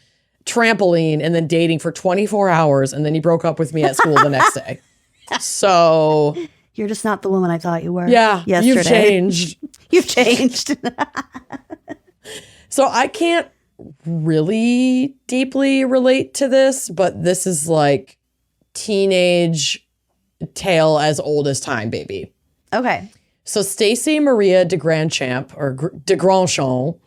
trampoline and then dating for 24 hours. And then he broke up with me at school the next day. So... You're just not the woman I thought you were. Yeah, yesterday. you've changed. You've changed. So I can't really deeply relate to this, but this is like teenage tale as old as time, baby. Okay. So Stacy Maria DeGrandchamp, or DeGrandchamp,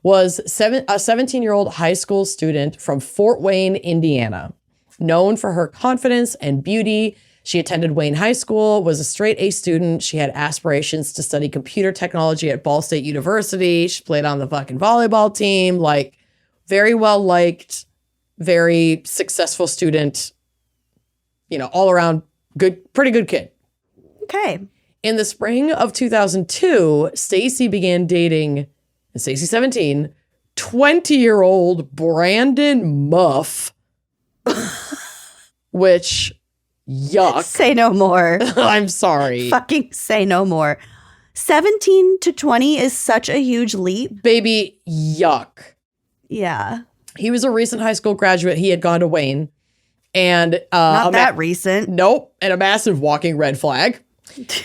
was a 17-year-old high school student from Fort Wayne, Indiana. Known for her confidence and beauty, she attended Wayne High School, was a straight A student. She had aspirations to study computer technology at Ball State University. She played on the fucking volleyball team, like very well liked, very successful student, all around pretty good kid. Okay. In the spring of 2002, Stacy began dating, and Stacy 17, 20-year-old Brandon Muff, which... Yuck. Say no more. I'm sorry. Fucking say no more. 17 to 20 is such a huge leap. Baby, yuck. Yeah. He was a recent high school graduate. He had gone to Wayne. And not that recent. Nope. And a massive walking red flag.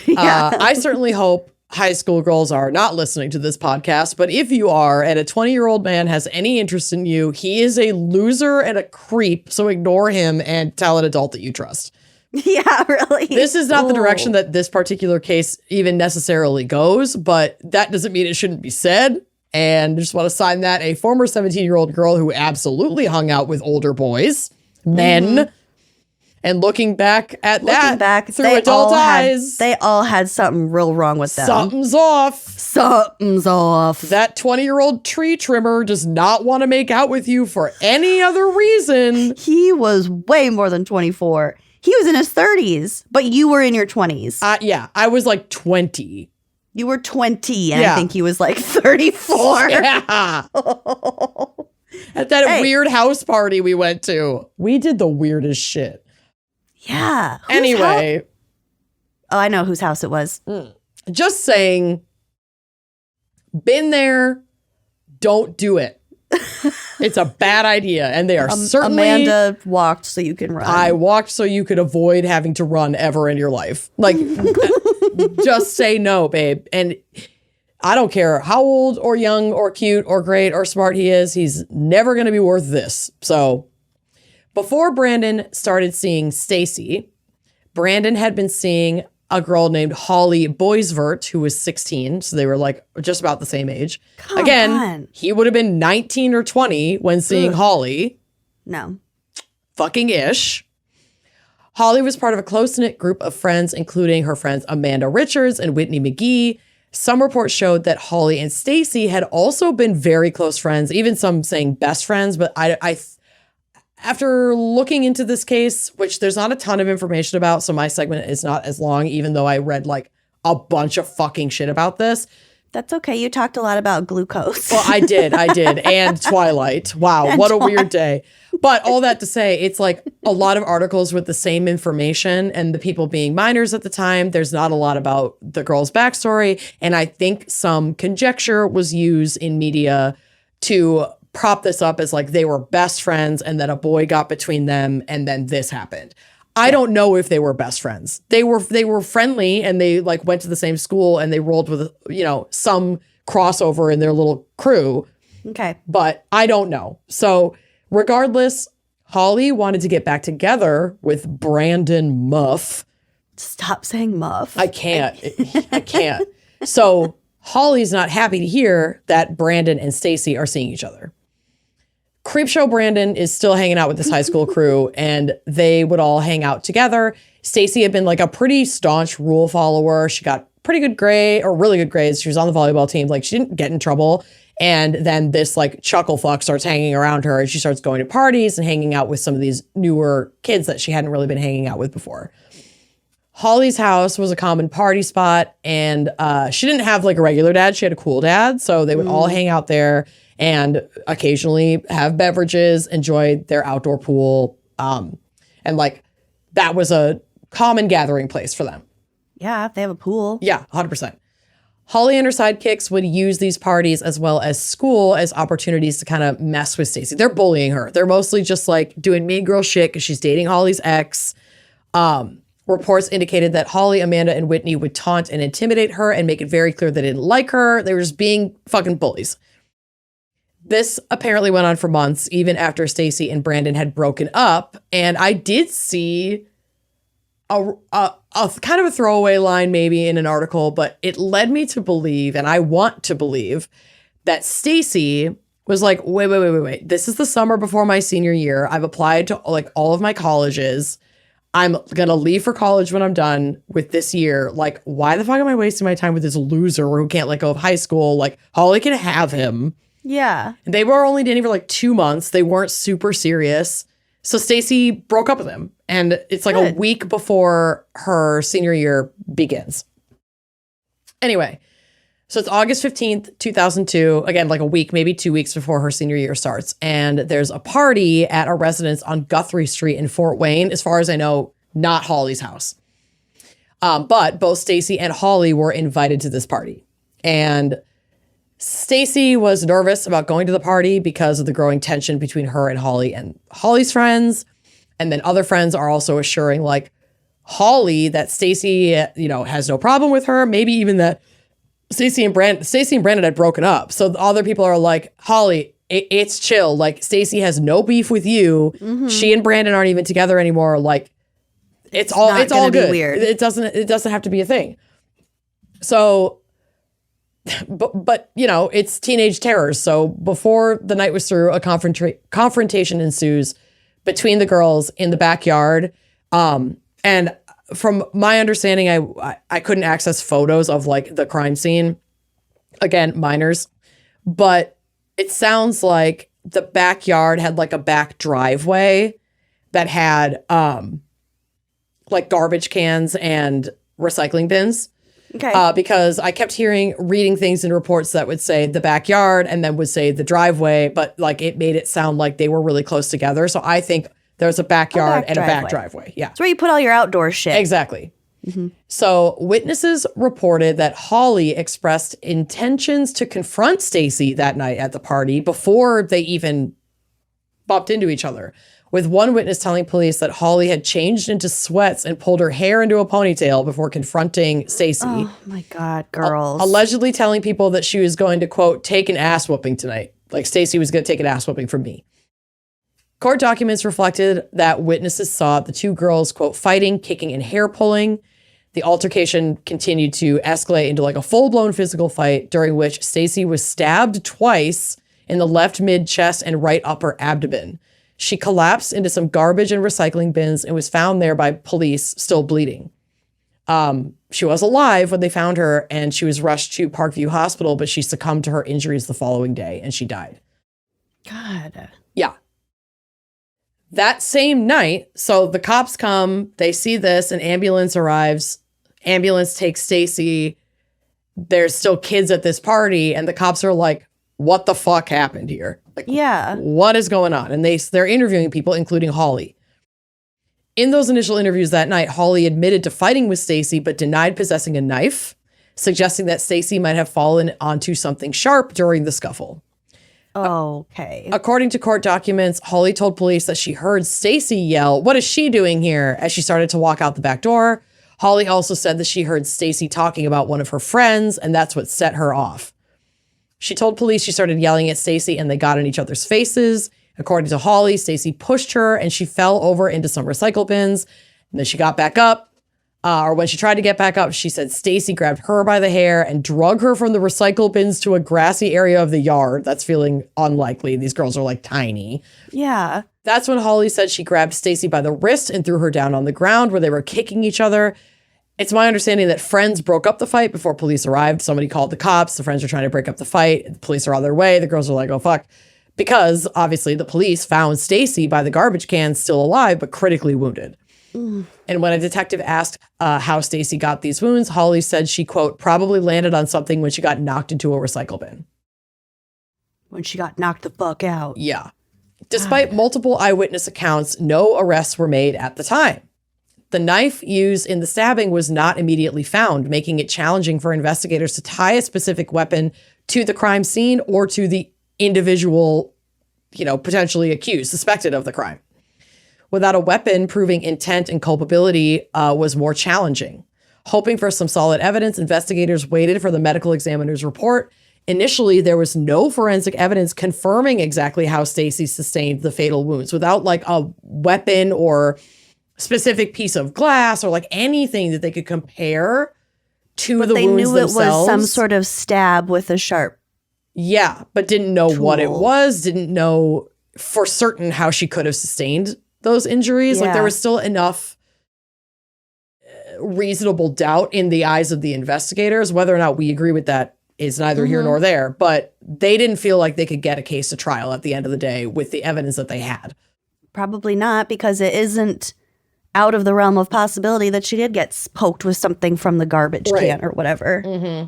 Yeah. I certainly hope high school girls are not listening to this podcast. But if you are, and a 20-year-old man has any interest in you, he is a loser and a creep. So ignore him and tell an adult that you trust. Yeah, really. This is not the direction that this particular case even necessarily goes, but that doesn't mean it shouldn't be said. And I just want to sign that a former 17-year-old girl who absolutely hung out with older boys, men, and looking back through adult eyes. They all had something real wrong with them. Something's off. Something's off. That 20-year-old tree trimmer does not want to make out with you for any other reason. He was way more than 24. He was in his 30s, but you were in your 20s. Yeah, I was like 20. You were 20, and I think he was like 34. Yeah. At that weird house party we went to. We did the weirdest shit. Yeah. Anyway. Oh, I know whose house it was. Just saying, been there, don't do it. It's a bad idea, and they are certainly... Amanda walked so you can run. I walked so you could avoid having to run ever in your life. Like, just say no, babe. And I don't care how old or young or cute or great or smart he is, he's never going to be worth this. So, before Brandon started seeing Stacy, Brandon had been seeing a girl named Holly Boisvert, who was 16. So they were like just about the same age. Come Again, on. he would have been 19 or 20 when seeing Holly. No. Fucking ish. Holly was part of a close-knit group of friends, including her friends Amanda Richards and Whitney McGee. Some reports showed that Holly and Stacy had also been very close friends, even some saying best friends. But I after looking into this case, which there's not a ton of information about, so my segment is not as long, even though I read like a bunch of fucking shit about this. That's okay. You talked a lot about glucose. Well, I did. And Twilight. Wow, what a weird day. But all that to say, it's like a lot of articles with the same information and the people being minors at the time. There's not a lot about the girl's backstory. And I think some conjecture was used in media to prop this up as like they were best friends and that a boy got between them and then this happened. I don't know if they were best friends. They were friendly and they like went to the same school and they rolled with, you know, some crossover in their little crew. Okay. But I don't know. So regardless, Holly wanted to get back together with Brandon Muff. Stop saying Muff. I can't. I can't. So Holly's not happy to hear that Brandon and Stacy are seeing each other. Creepshow Brandon is still hanging out with this high school crew and they would all hang out together. Stacy had been like a pretty staunch rule follower. She got pretty good grade or really good grades. She was on the volleyball team. Like she didn't get in trouble. And then this like chuckle fuck starts hanging around her and she starts going to parties and hanging out with some of these newer kids that she hadn't really been hanging out with before. Holly's house was a common party spot and she didn't have like a regular dad. She had a cool dad. So they would all hang out there and occasionally have beverages, enjoy their outdoor pool. And like that was a common gathering place for them. Yeah, if they have a pool. Yeah, 100%. Holly and her sidekicks would use these parties as well as school as opportunities to kind of mess with Stacy. They're bullying her. They're mostly just like doing mean girl shit because she's dating Holly's ex. Reports indicated that Holly, Amanda, and Whitney would taunt and intimidate her and make it very clear they didn't like her. They were just being fucking bullies. This apparently went on for months, even after Stacy and Brandon had broken up. And I did see a kind of a throwaway line maybe in an article, but it led me to believe, and I want to believe, that Stacy was like, wait. This is the summer before my senior year. I've applied to like all of my colleges. I'm going to leave for college when I'm done with this year. Like, why the fuck am I wasting my time with this loser who can't let go of high school? Like, Holly can have him. Yeah. And they were only dating for like 2 months. They weren't super serious. So Stacy broke up with him. And it's like a week before her senior year begins. Anyway, so it's August 15th, 2002. Again, like a week, maybe 2 weeks before her senior year starts. And there's a party at a residence on Guthrie Street in Fort Wayne. As far as I know, not Holly's house. But both Stacy and Holly were invited to this party. And Stacy was nervous about going to the party because of the growing tension between her and Holly's friends. And then other friends are also assuring like Holly that Stacy, you know, has no problem with her. Maybe even that Stacy and Brandon had broken up. So the other people are like, Holly, it's chill. Like Stacy has no beef with you. Mm-hmm. She and Brandon aren't even together anymore. Like it's all good. Weird. It doesn't have to be a thing. So But you know, it's teenage terror. So before the night was through, a confrontation ensues between the girls in the backyard. And from my understanding, I couldn't access photos of like the crime scene. Again, minors. But it sounds like the backyard had like a back driveway that had like garbage cans and recycling bins. Okay. Because I kept reading things in reports that would say the backyard and then would say the driveway, but like it made it sound like they were really close together. So I think there's a backyard and a back driveway. Yeah. It's where you put all your outdoor shit. Exactly. Mm-hmm. So witnesses reported that Holly expressed intentions to confront Stacy that night at the party before they even bumped into each other, with one witness telling police that Holly had changed into sweats and pulled her hair into a ponytail before confronting Stacy. Oh my God, girls. Allegedly telling people that she was going to, quote, take an ass whooping tonight. Like Stacy was going to take an ass whooping from me. Court documents reflected that witnesses saw the two girls, quote, fighting, kicking, and hair pulling. The altercation continued to escalate into like a full-blown physical fight, during which Stacy was stabbed twice in the left mid-chest and right upper abdomen. She collapsed into some garbage and recycling bins and was found there by police, still bleeding. She was alive when they found her, and she was rushed to Parkview Hospital, but she succumbed to her injuries the following day, and she died. God. Yeah. That same night, so the cops come, they see this, an ambulance arrives. Ambulance takes Stacy there's still kids at this party, and the cops are like, what the fuck happened here? Like, Yeah. what is going on? And they're interviewing people, including Holly. In those initial interviews that night, Holly admitted to fighting with Stacy, but denied possessing a knife, suggesting that Stacy might have fallen onto something sharp during the scuffle. Okay. According to court documents, Holly told police that she heard Stacy yell, "What is she doing here?" as she started to walk out the back door. Holly also said that she heard Stacy talking about one of her friends, and that's what set her off. She told police she started yelling at Stacy and they got in each other's faces. According to Holly, Stacy pushed her and she fell over into some recycle bins. And then she got back up, or when she tried to get back up, she said Stacy grabbed her by the hair and drug her from the recycle bins to a grassy area of the yard. That's feeling unlikely. These girls are like tiny. Yeah. That's when Holly said she grabbed Stacy by the wrist and threw her down on the ground where they were kicking each other. It's my understanding that friends broke up the fight before police arrived. Somebody called the cops. The friends are trying to break up the fight. The police are on their way. The girls are like, oh, fuck. Because obviously the police found Stacy by the garbage can still alive, but critically wounded. And when a detective asked how Stacy got these wounds, Holly said she, quote, probably landed on something when she got knocked into a recycle bin. When she got knocked the fuck out. Yeah. Despite multiple eyewitness accounts, no arrests were made at the time. The knife used in the stabbing was not immediately found, making it challenging for investigators to tie a specific weapon to the crime scene or to the individual, potentially accused, suspected of the crime. Without a weapon, proving intent and culpability was more challenging. Hoping for some solid evidence, investigators waited for the medical examiner's report. Initially, there was no forensic evidence confirming exactly how Stacy sustained the fatal wounds. Without like a weapon or specific piece of glass or like anything that they could compare to the wounds themselves. They knew it was some sort of stab with a sharp. Yeah, but didn't know what it tool. was, didn't know for certain how she could have sustained those injuries. Like there was still enough reasonable doubt in the eyes of the investigators. Whether or not we agree with that is neither here nor there, but they didn't feel like they could get a case to trial at the end of the day with the evidence that they had. Probably not, because it isn't out of the realm of possibility that she did get poked with something from the garbage can or whatever. Mm-hmm.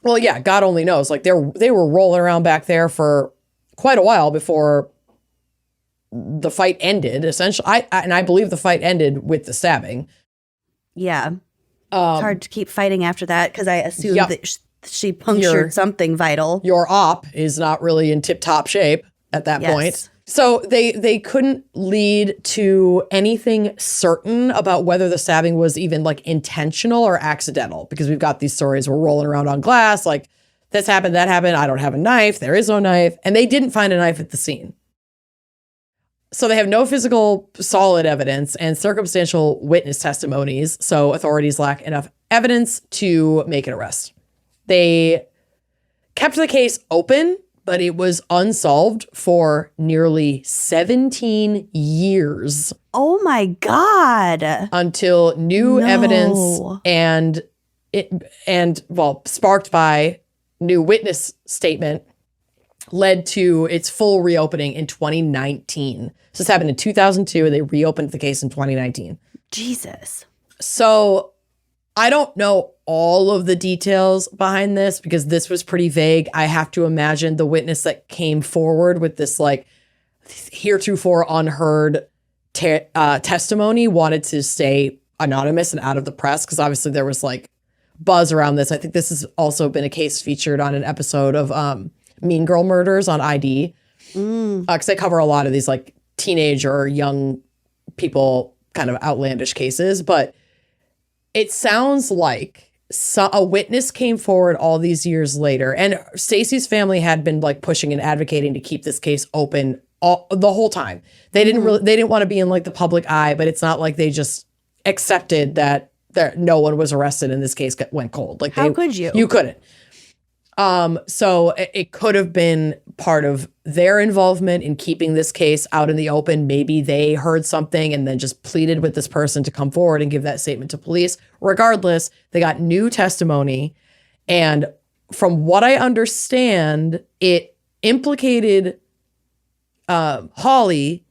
Well, yeah, God only knows. Like they were rolling around back there for quite a while before the fight ended. Essentially, I believe the fight ended with the stabbing. Yeah, it's hard to keep fighting after that because I assumed that she punctured something vital. Your op is not really in tip-top shape at that point. So they couldn't lead to anything certain about whether the stabbing was even like intentional or accidental, because we've got these stories we're rolling around on glass like this happened, that happened, I don't have a knife, there is no knife, and they didn't find a knife at the scene. So they have no physical solid evidence and circumstantial witness testimonies, so authorities lack enough evidence to make an arrest. They kept the case open, but it was unsolved for nearly 17 years. Oh my God. Until new evidence sparked by new witness statement led to its full reopening in 2019. So this happened in 2002, and they reopened the case in 2019. Jesus. So I don't know all of the details behind this because this was pretty vague. I have to imagine the witness that came forward with this like heretofore unheard testimony wanted to stay anonymous and out of the press because obviously there was like buzz around this. I think this has also been a case featured on an episode of Mean Girl Murders on ID because they cover a lot of these like teenage or young people kind of outlandish cases. But it sounds like a witness came forward all these years later, and Stacy's family had been like pushing and advocating to keep this case open the whole time. They didn't want to be in like the public eye, but it's not like they just accepted that no one was arrested and this case went cold. Like how could you? You couldn't. So it could have been part of their involvement in keeping this case out in the open. Maybe they heard something and then just pleaded with this person to come forward and give that statement to police. Regardless, they got new testimony. And from what I understand, it implicated Holly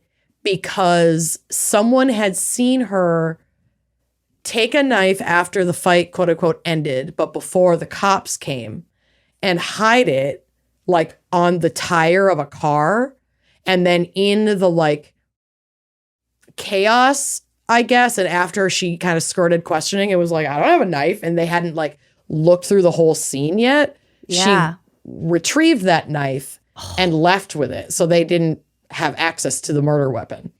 because someone had seen her take a knife after the fight, quote unquote, ended, but before the cops came, and hide it like on the tire of a car. And then in the like chaos, I guess, and after she kind of skirted questioning, it was like, I don't have a knife. And they hadn't like looked through the whole scene yet. Yeah. She retrieved that knife and left with it. So they didn't have access to the murder weapon.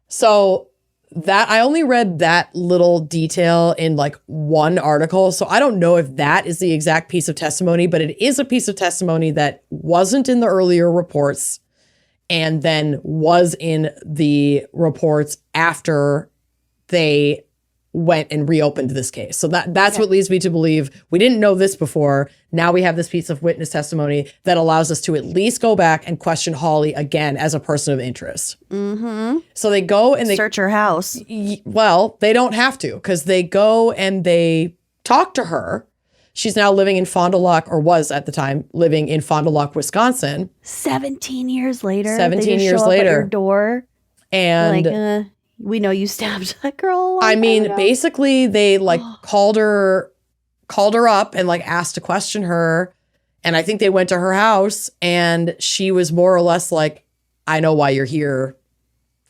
So that I only read that little detail in like one article. So I don't know if that is the exact piece of testimony, but it is a piece of testimony that wasn't in the earlier reports and then was in the reports after they went and reopened this case. So that's what leads me to believe we didn't know this before. Now we have this piece of witness testimony that allows us to at least go back and question Holly again as a person of interest. So they go and they search her house. Well, they don't have to because they go and they talk to her. She's now living in Fond du Lac, or was at the time living in Fond du Lac, Wisconsin. 17 years later. 17 they years show up later. at your door. And Like, we know you stabbed that girl. I mean, basically they like called her up and like asked to question her. And I think they went to her house and she was more or less like, I know why you're here.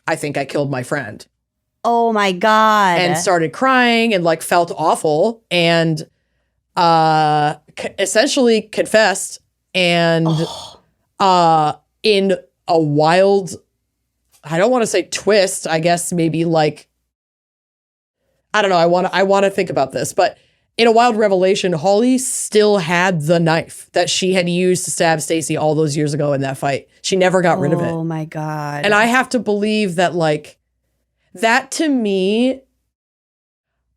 I think I killed my friend. Oh my God. And started crying and like felt awful and essentially confessed. And in a wild, I don't want to say twist, I guess maybe like, I don't know. I want to think about this, but in a wild revelation, Holly still had the knife that she had used to stab Stacy all those years ago in that fight. She never got rid of it. Oh my God. And I have to believe that like, that to me,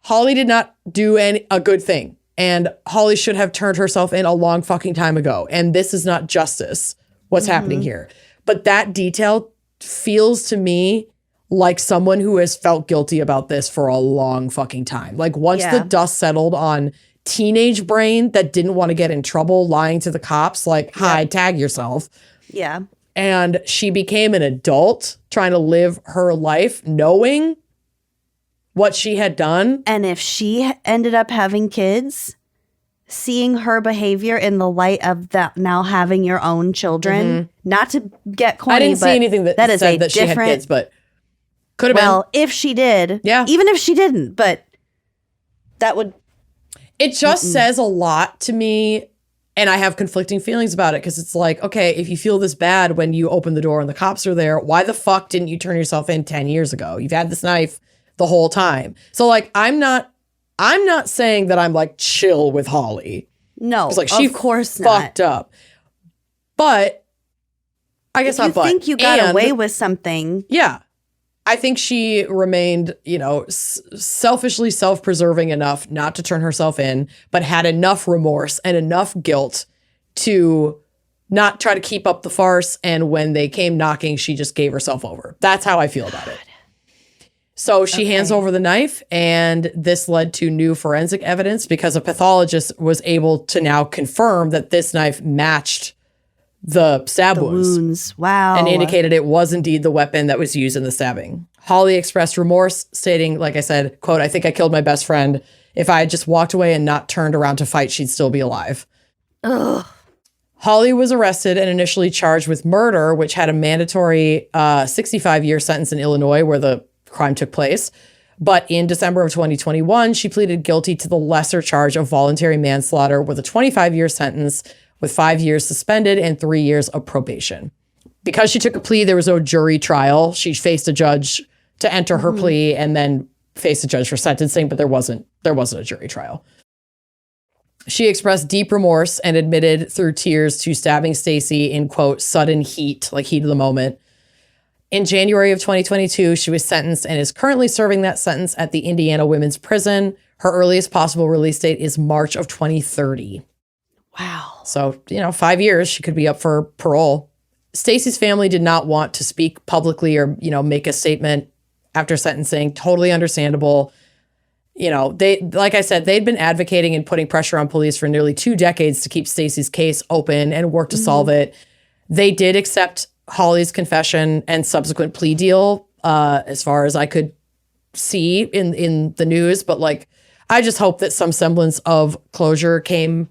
Holly did not do a good thing. And Holly should have turned herself in a long fucking time ago. And this is not justice, what's happening here. But that detail feels to me like someone who has felt guilty about this for a long fucking time. Like once the dust settled on teenage brain that didn't want to get in trouble lying to the cops, like, hi, tag yourself. Yeah. And she became an adult trying to live her life knowing what she had done. And if she ended up having kids, seeing her behavior in the light of that now having your own children, not to get corny, I didn't see anything that is said that she had kids, but could have been. Well, if she did, Yeah. even if she didn't, but that would. It just says a lot to me, and I have conflicting feelings about it because it's like, okay, if you feel this bad when you open the door and the cops are there, why the fuck didn't you turn yourself in 10 years ago? You've had this knife the whole time. So like, I'm not saying that I'm like chill with Holly. No, It's like she of course fucked not. up. But I guess If you not. But think you got away with something. Yeah. I think she remained, selfishly self-preserving enough not to turn herself in, but had enough remorse and enough guilt to not try to keep up the farce. And when they came knocking, she just gave herself over. That's how I feel about it. So she hands over the knife, and this led to new forensic evidence because a pathologist was able to now confirm that this knife matched the stab wounds. Wow. And indicated it was indeed the weapon that was used in the stabbing. Holly expressed remorse, stating, like I said, quote, I think I killed my best friend. If I had just walked away and not turned around to fight, she'd still be alive. Ugh. Holly was arrested and initially charged with murder, which had a mandatory 65-year sentence in Illinois where the crime took place. But in December of 2021, she pleaded guilty to the lesser charge of voluntary manslaughter with a 25-year sentence with 5 years suspended and 3 years of probation. Because she took a plea, there was no jury trial. She faced a judge to enter her plea and then faced a judge for sentencing, but there wasn't a jury trial. She expressed deep remorse and admitted through tears to stabbing Stacy in, quote, sudden heat, like heat of the moment. In January of 2022, she was sentenced and is currently serving that sentence at the Indiana Women's Prison. Her earliest possible release date is March of 2030. Wow. So, 5 years, she could be up for parole. Stacy's family did not want to speak publicly or, make a statement after sentencing. Totally understandable. They, like I said, they'd been advocating and putting pressure on police for nearly 2 decades to keep Stacy's case open and work to solve it. They did accept Holly's confession and subsequent plea deal, as far as I could see in the news, but like, I just hope that some semblance of closure came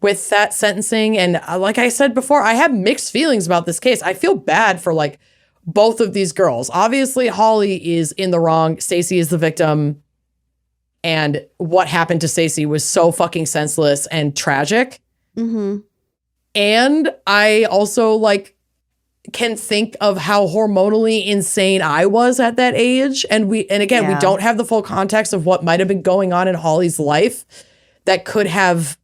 with that sentencing. And like I said before, I have mixed feelings about this case. I feel bad for like both of these girls. Obviously, Holly is in the wrong. Stacy is the victim. And what happened to Stacy was so fucking senseless and tragic. Mm-hmm. And I also like can think of how hormonally insane I was at that age. And again, we don't have the full context of what might have been going on in Holly's life that could have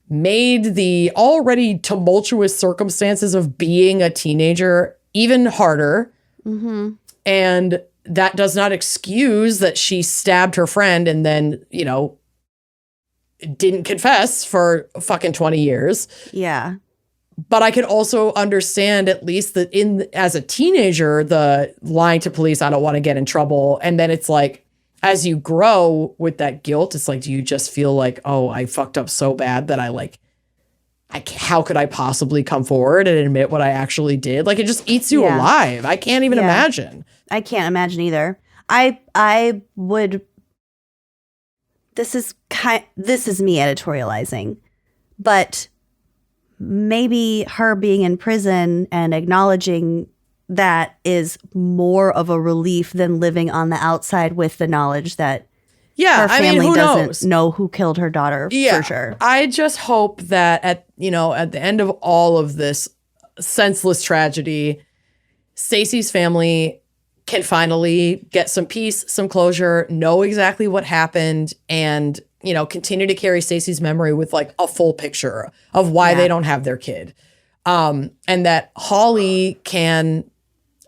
made the already tumultuous circumstances of being a teenager even harder. Mm-hmm. And that does not excuse that she stabbed her friend and then, you know, didn't confess for fucking 20 years. Yeah. But I could also understand at least that as a teenager, the lying to police, I don't want to get in trouble. And then it's like, as you grow with that guilt, it's like, do you just feel like, oh, I fucked up so bad that how could I possibly come forward and admit what I actually did? Like, it just eats you alive. I can't even imagine. I can't imagine either. I would. This is me editorializing, but maybe her being in prison and acknowledging that is more of a relief than living on the outside with the knowledge that her family who doesn't knows? know who killed her daughter for sure. I just hope that at the end of all of this senseless tragedy, Stacy's family can finally get some peace, some closure, know exactly what happened, and, you know, continue to carry Stacy's memory with like a full picture of why they don't have their kid. And that Holly can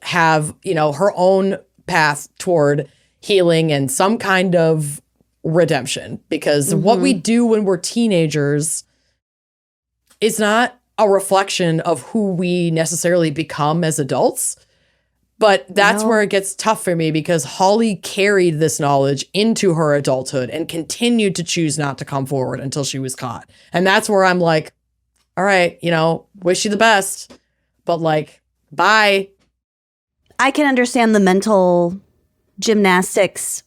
have, you know, her own path toward healing and some kind of redemption, because what we do when we're teenagers is not a reflection of who we necessarily become as adults. But that's where it gets tough for me, because Holly carried this knowledge into her adulthood and continued to choose not to come forward until she was caught. And that's where I'm like, all right, you know, wish you the best, but like, bye. I can understand the mental gymnastics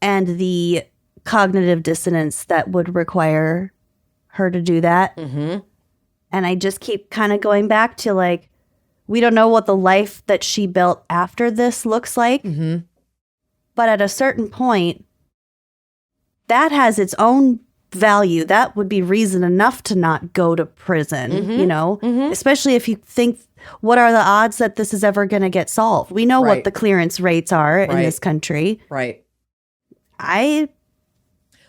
and the cognitive dissonance that would require her to do that. Mm-hmm. And I just keep kind of going back to like, we don't know what the life that she built after this looks like. Mm-hmm. But at a certain point, that has its own value. That would be reason enough to not go to prison, you know, especially if you think, what are the odds that this is ever going to get solved? We know what the clearance rates are in this country. Right.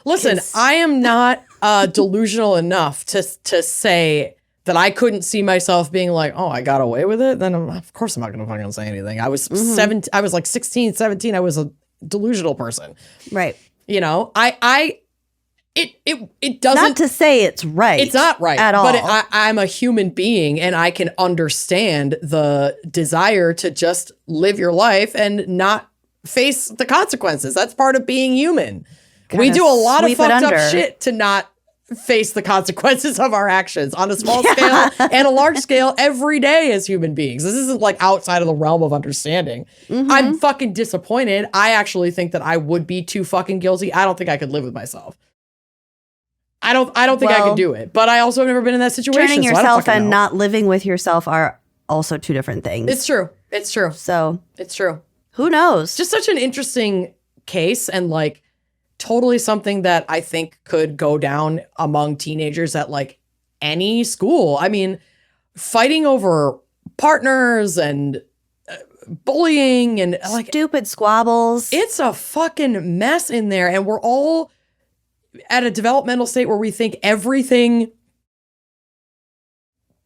Listen, I am not delusional enough to say that I couldn't see myself being like, oh, I got away with it. Then of course I'm not going to fucking say anything. I was 17. I was like 16, 17. I was a delusional person. Right. You know, it doesn't. Not to say it's right. It's not right at all. But I'm a human being, and I can understand the desire to just live your life and not face the consequences. That's part of being human. We do a lot of fucked up shit to not face the consequences of our actions on a small scale and a large scale every day as human beings. This isn't like outside of the realm of understanding. I'm fucking disappointed. I actually think that I would be too fucking guilty. I don't think I could live with myself. I don't think I could do it. But I also have never been in that situation. Turning yourself and not living with yourself are also two different things. It's true. It's true. So it's true. Who knows? Just such an interesting case, and like totally something that I think could go down among teenagers at like any school. I mean, fighting over partners and bullying and like stupid squabbles. It's a fucking mess in there. And we're all at a developmental state where we think everything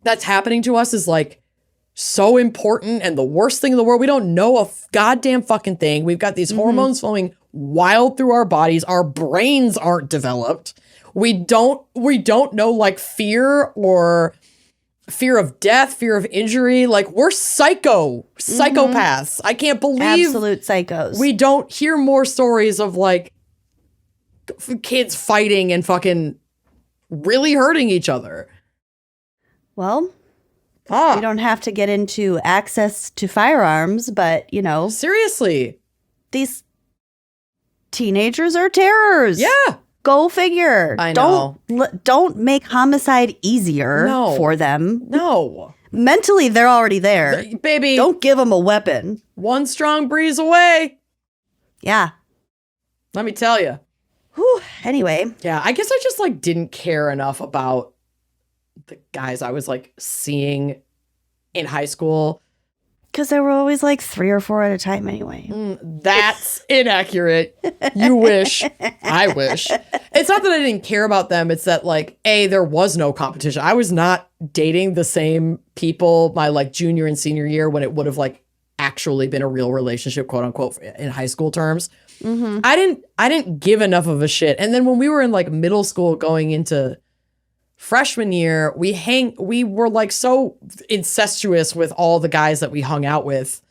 that's happening to us is like so important and the worst thing in the world. We don't know a goddamn fucking thing. We've got these hormones flowing wild through our bodies. Our brains aren't developed. We don't know like fear or fear of death, fear of injury. Like we're psychopaths. I can't believe absolute psychos. We don't hear more stories of like kids fighting and fucking really hurting each other. Well, we don't have to get into access to firearms, but you know, seriously, these teenagers are terrors. Yeah. Go figure. I know. Don't make homicide easier for them. No. Mentally, they're already there. Baby. Don't give them a weapon. One strong breeze away. Yeah. Let me tell you. Whew. Anyway. Yeah, I guess I just like didn't care enough about the guys I was like seeing in high school. Because there were always like 3 or 4 at a time anyway. That's inaccurate. You wish. I wish. It's not that I didn't care about them. It's that like, there was no competition. I was not dating the same people my like junior and senior year when it would have like actually been a real relationship, quote unquote, in high school terms. Mm-hmm. I didn't give enough of a shit. And then when we were in like middle school going into freshman year, we were like so incestuous with all the guys that we hung out with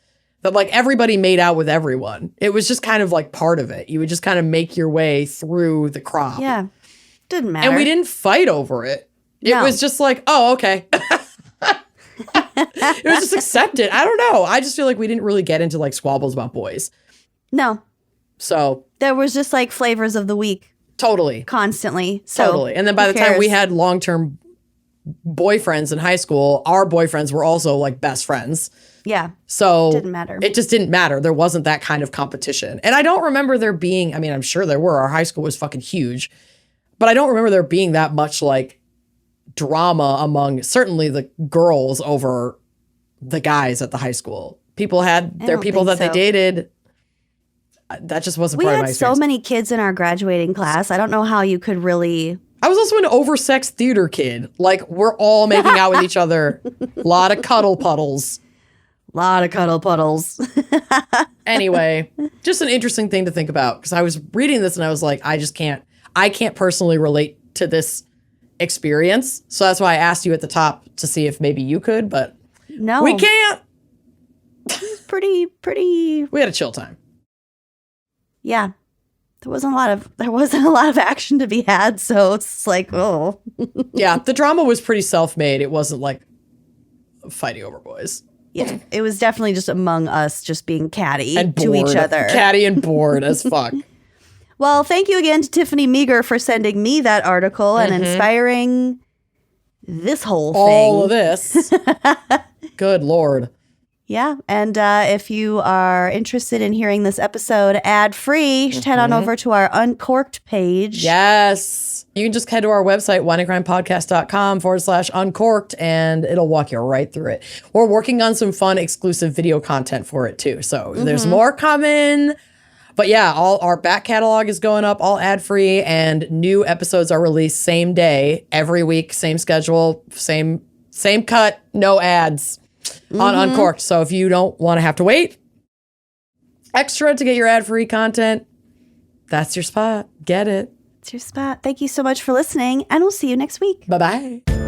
that like everybody made out with everyone. It was just kind of like part of it. You would just kind of make your way through the crop. Yeah. Didn't matter. And we didn't fight over it. It was just like, oh, okay. It was just accepted. I don't know. I just feel like we didn't really get into like squabbles about boys. No. So there was just like flavors of the week. Totally. Constantly. So totally. And then by the time we had long-term boyfriends in high school, our boyfriends were also like best friends. Yeah. So didn't matter. It just didn't matter. There wasn't that kind of competition. And I don't remember there being, I mean, I'm sure there were. Our high school was fucking huge. But I don't remember there being that much like drama among certainly the girls over the guys at the high school. People had their people that they dated. That just wasn't part of my experience. We had so many kids in our graduating class. I don't know how you could really... I was also an oversexed theater kid. Like, we're all making out with each other. A lot of cuddle puddles. Anyway, just an interesting thing to think about. Because I was reading this and I was like, I can't personally relate to this experience. So that's why I asked you at the top to see if maybe you could, but no, we can't. It's pretty. We had a chill time. Yeah. There wasn't a lot of action to be had, so it's like, oh. Yeah, the drama was pretty self-made. It wasn't like fighting over boys. Yeah, it was definitely just among us just being catty and to each other. Catty and bored as fuck. Well, thank you again to Tiffany Meager for sending me that article and inspiring this whole thing. All of this. Good Lord. Yeah. And if you are interested in hearing this episode ad-free, you should head on over to our Uncorked page. Yes. You can just head to our website, winegrimepodcast.com/uncorked, and it'll walk you right through it. We're working on some fun exclusive video content for it too. So there's more coming. But yeah, all our back catalog is going up, all ad-free, and new episodes are released same day, every week, same schedule, same cut, no ads. On Uncorked. So if you don't want to have to wait extra to get your ad-free content, that's your spot. Get it. It's your spot. Thank you so much for listening, and we'll see you next week. Bye-bye.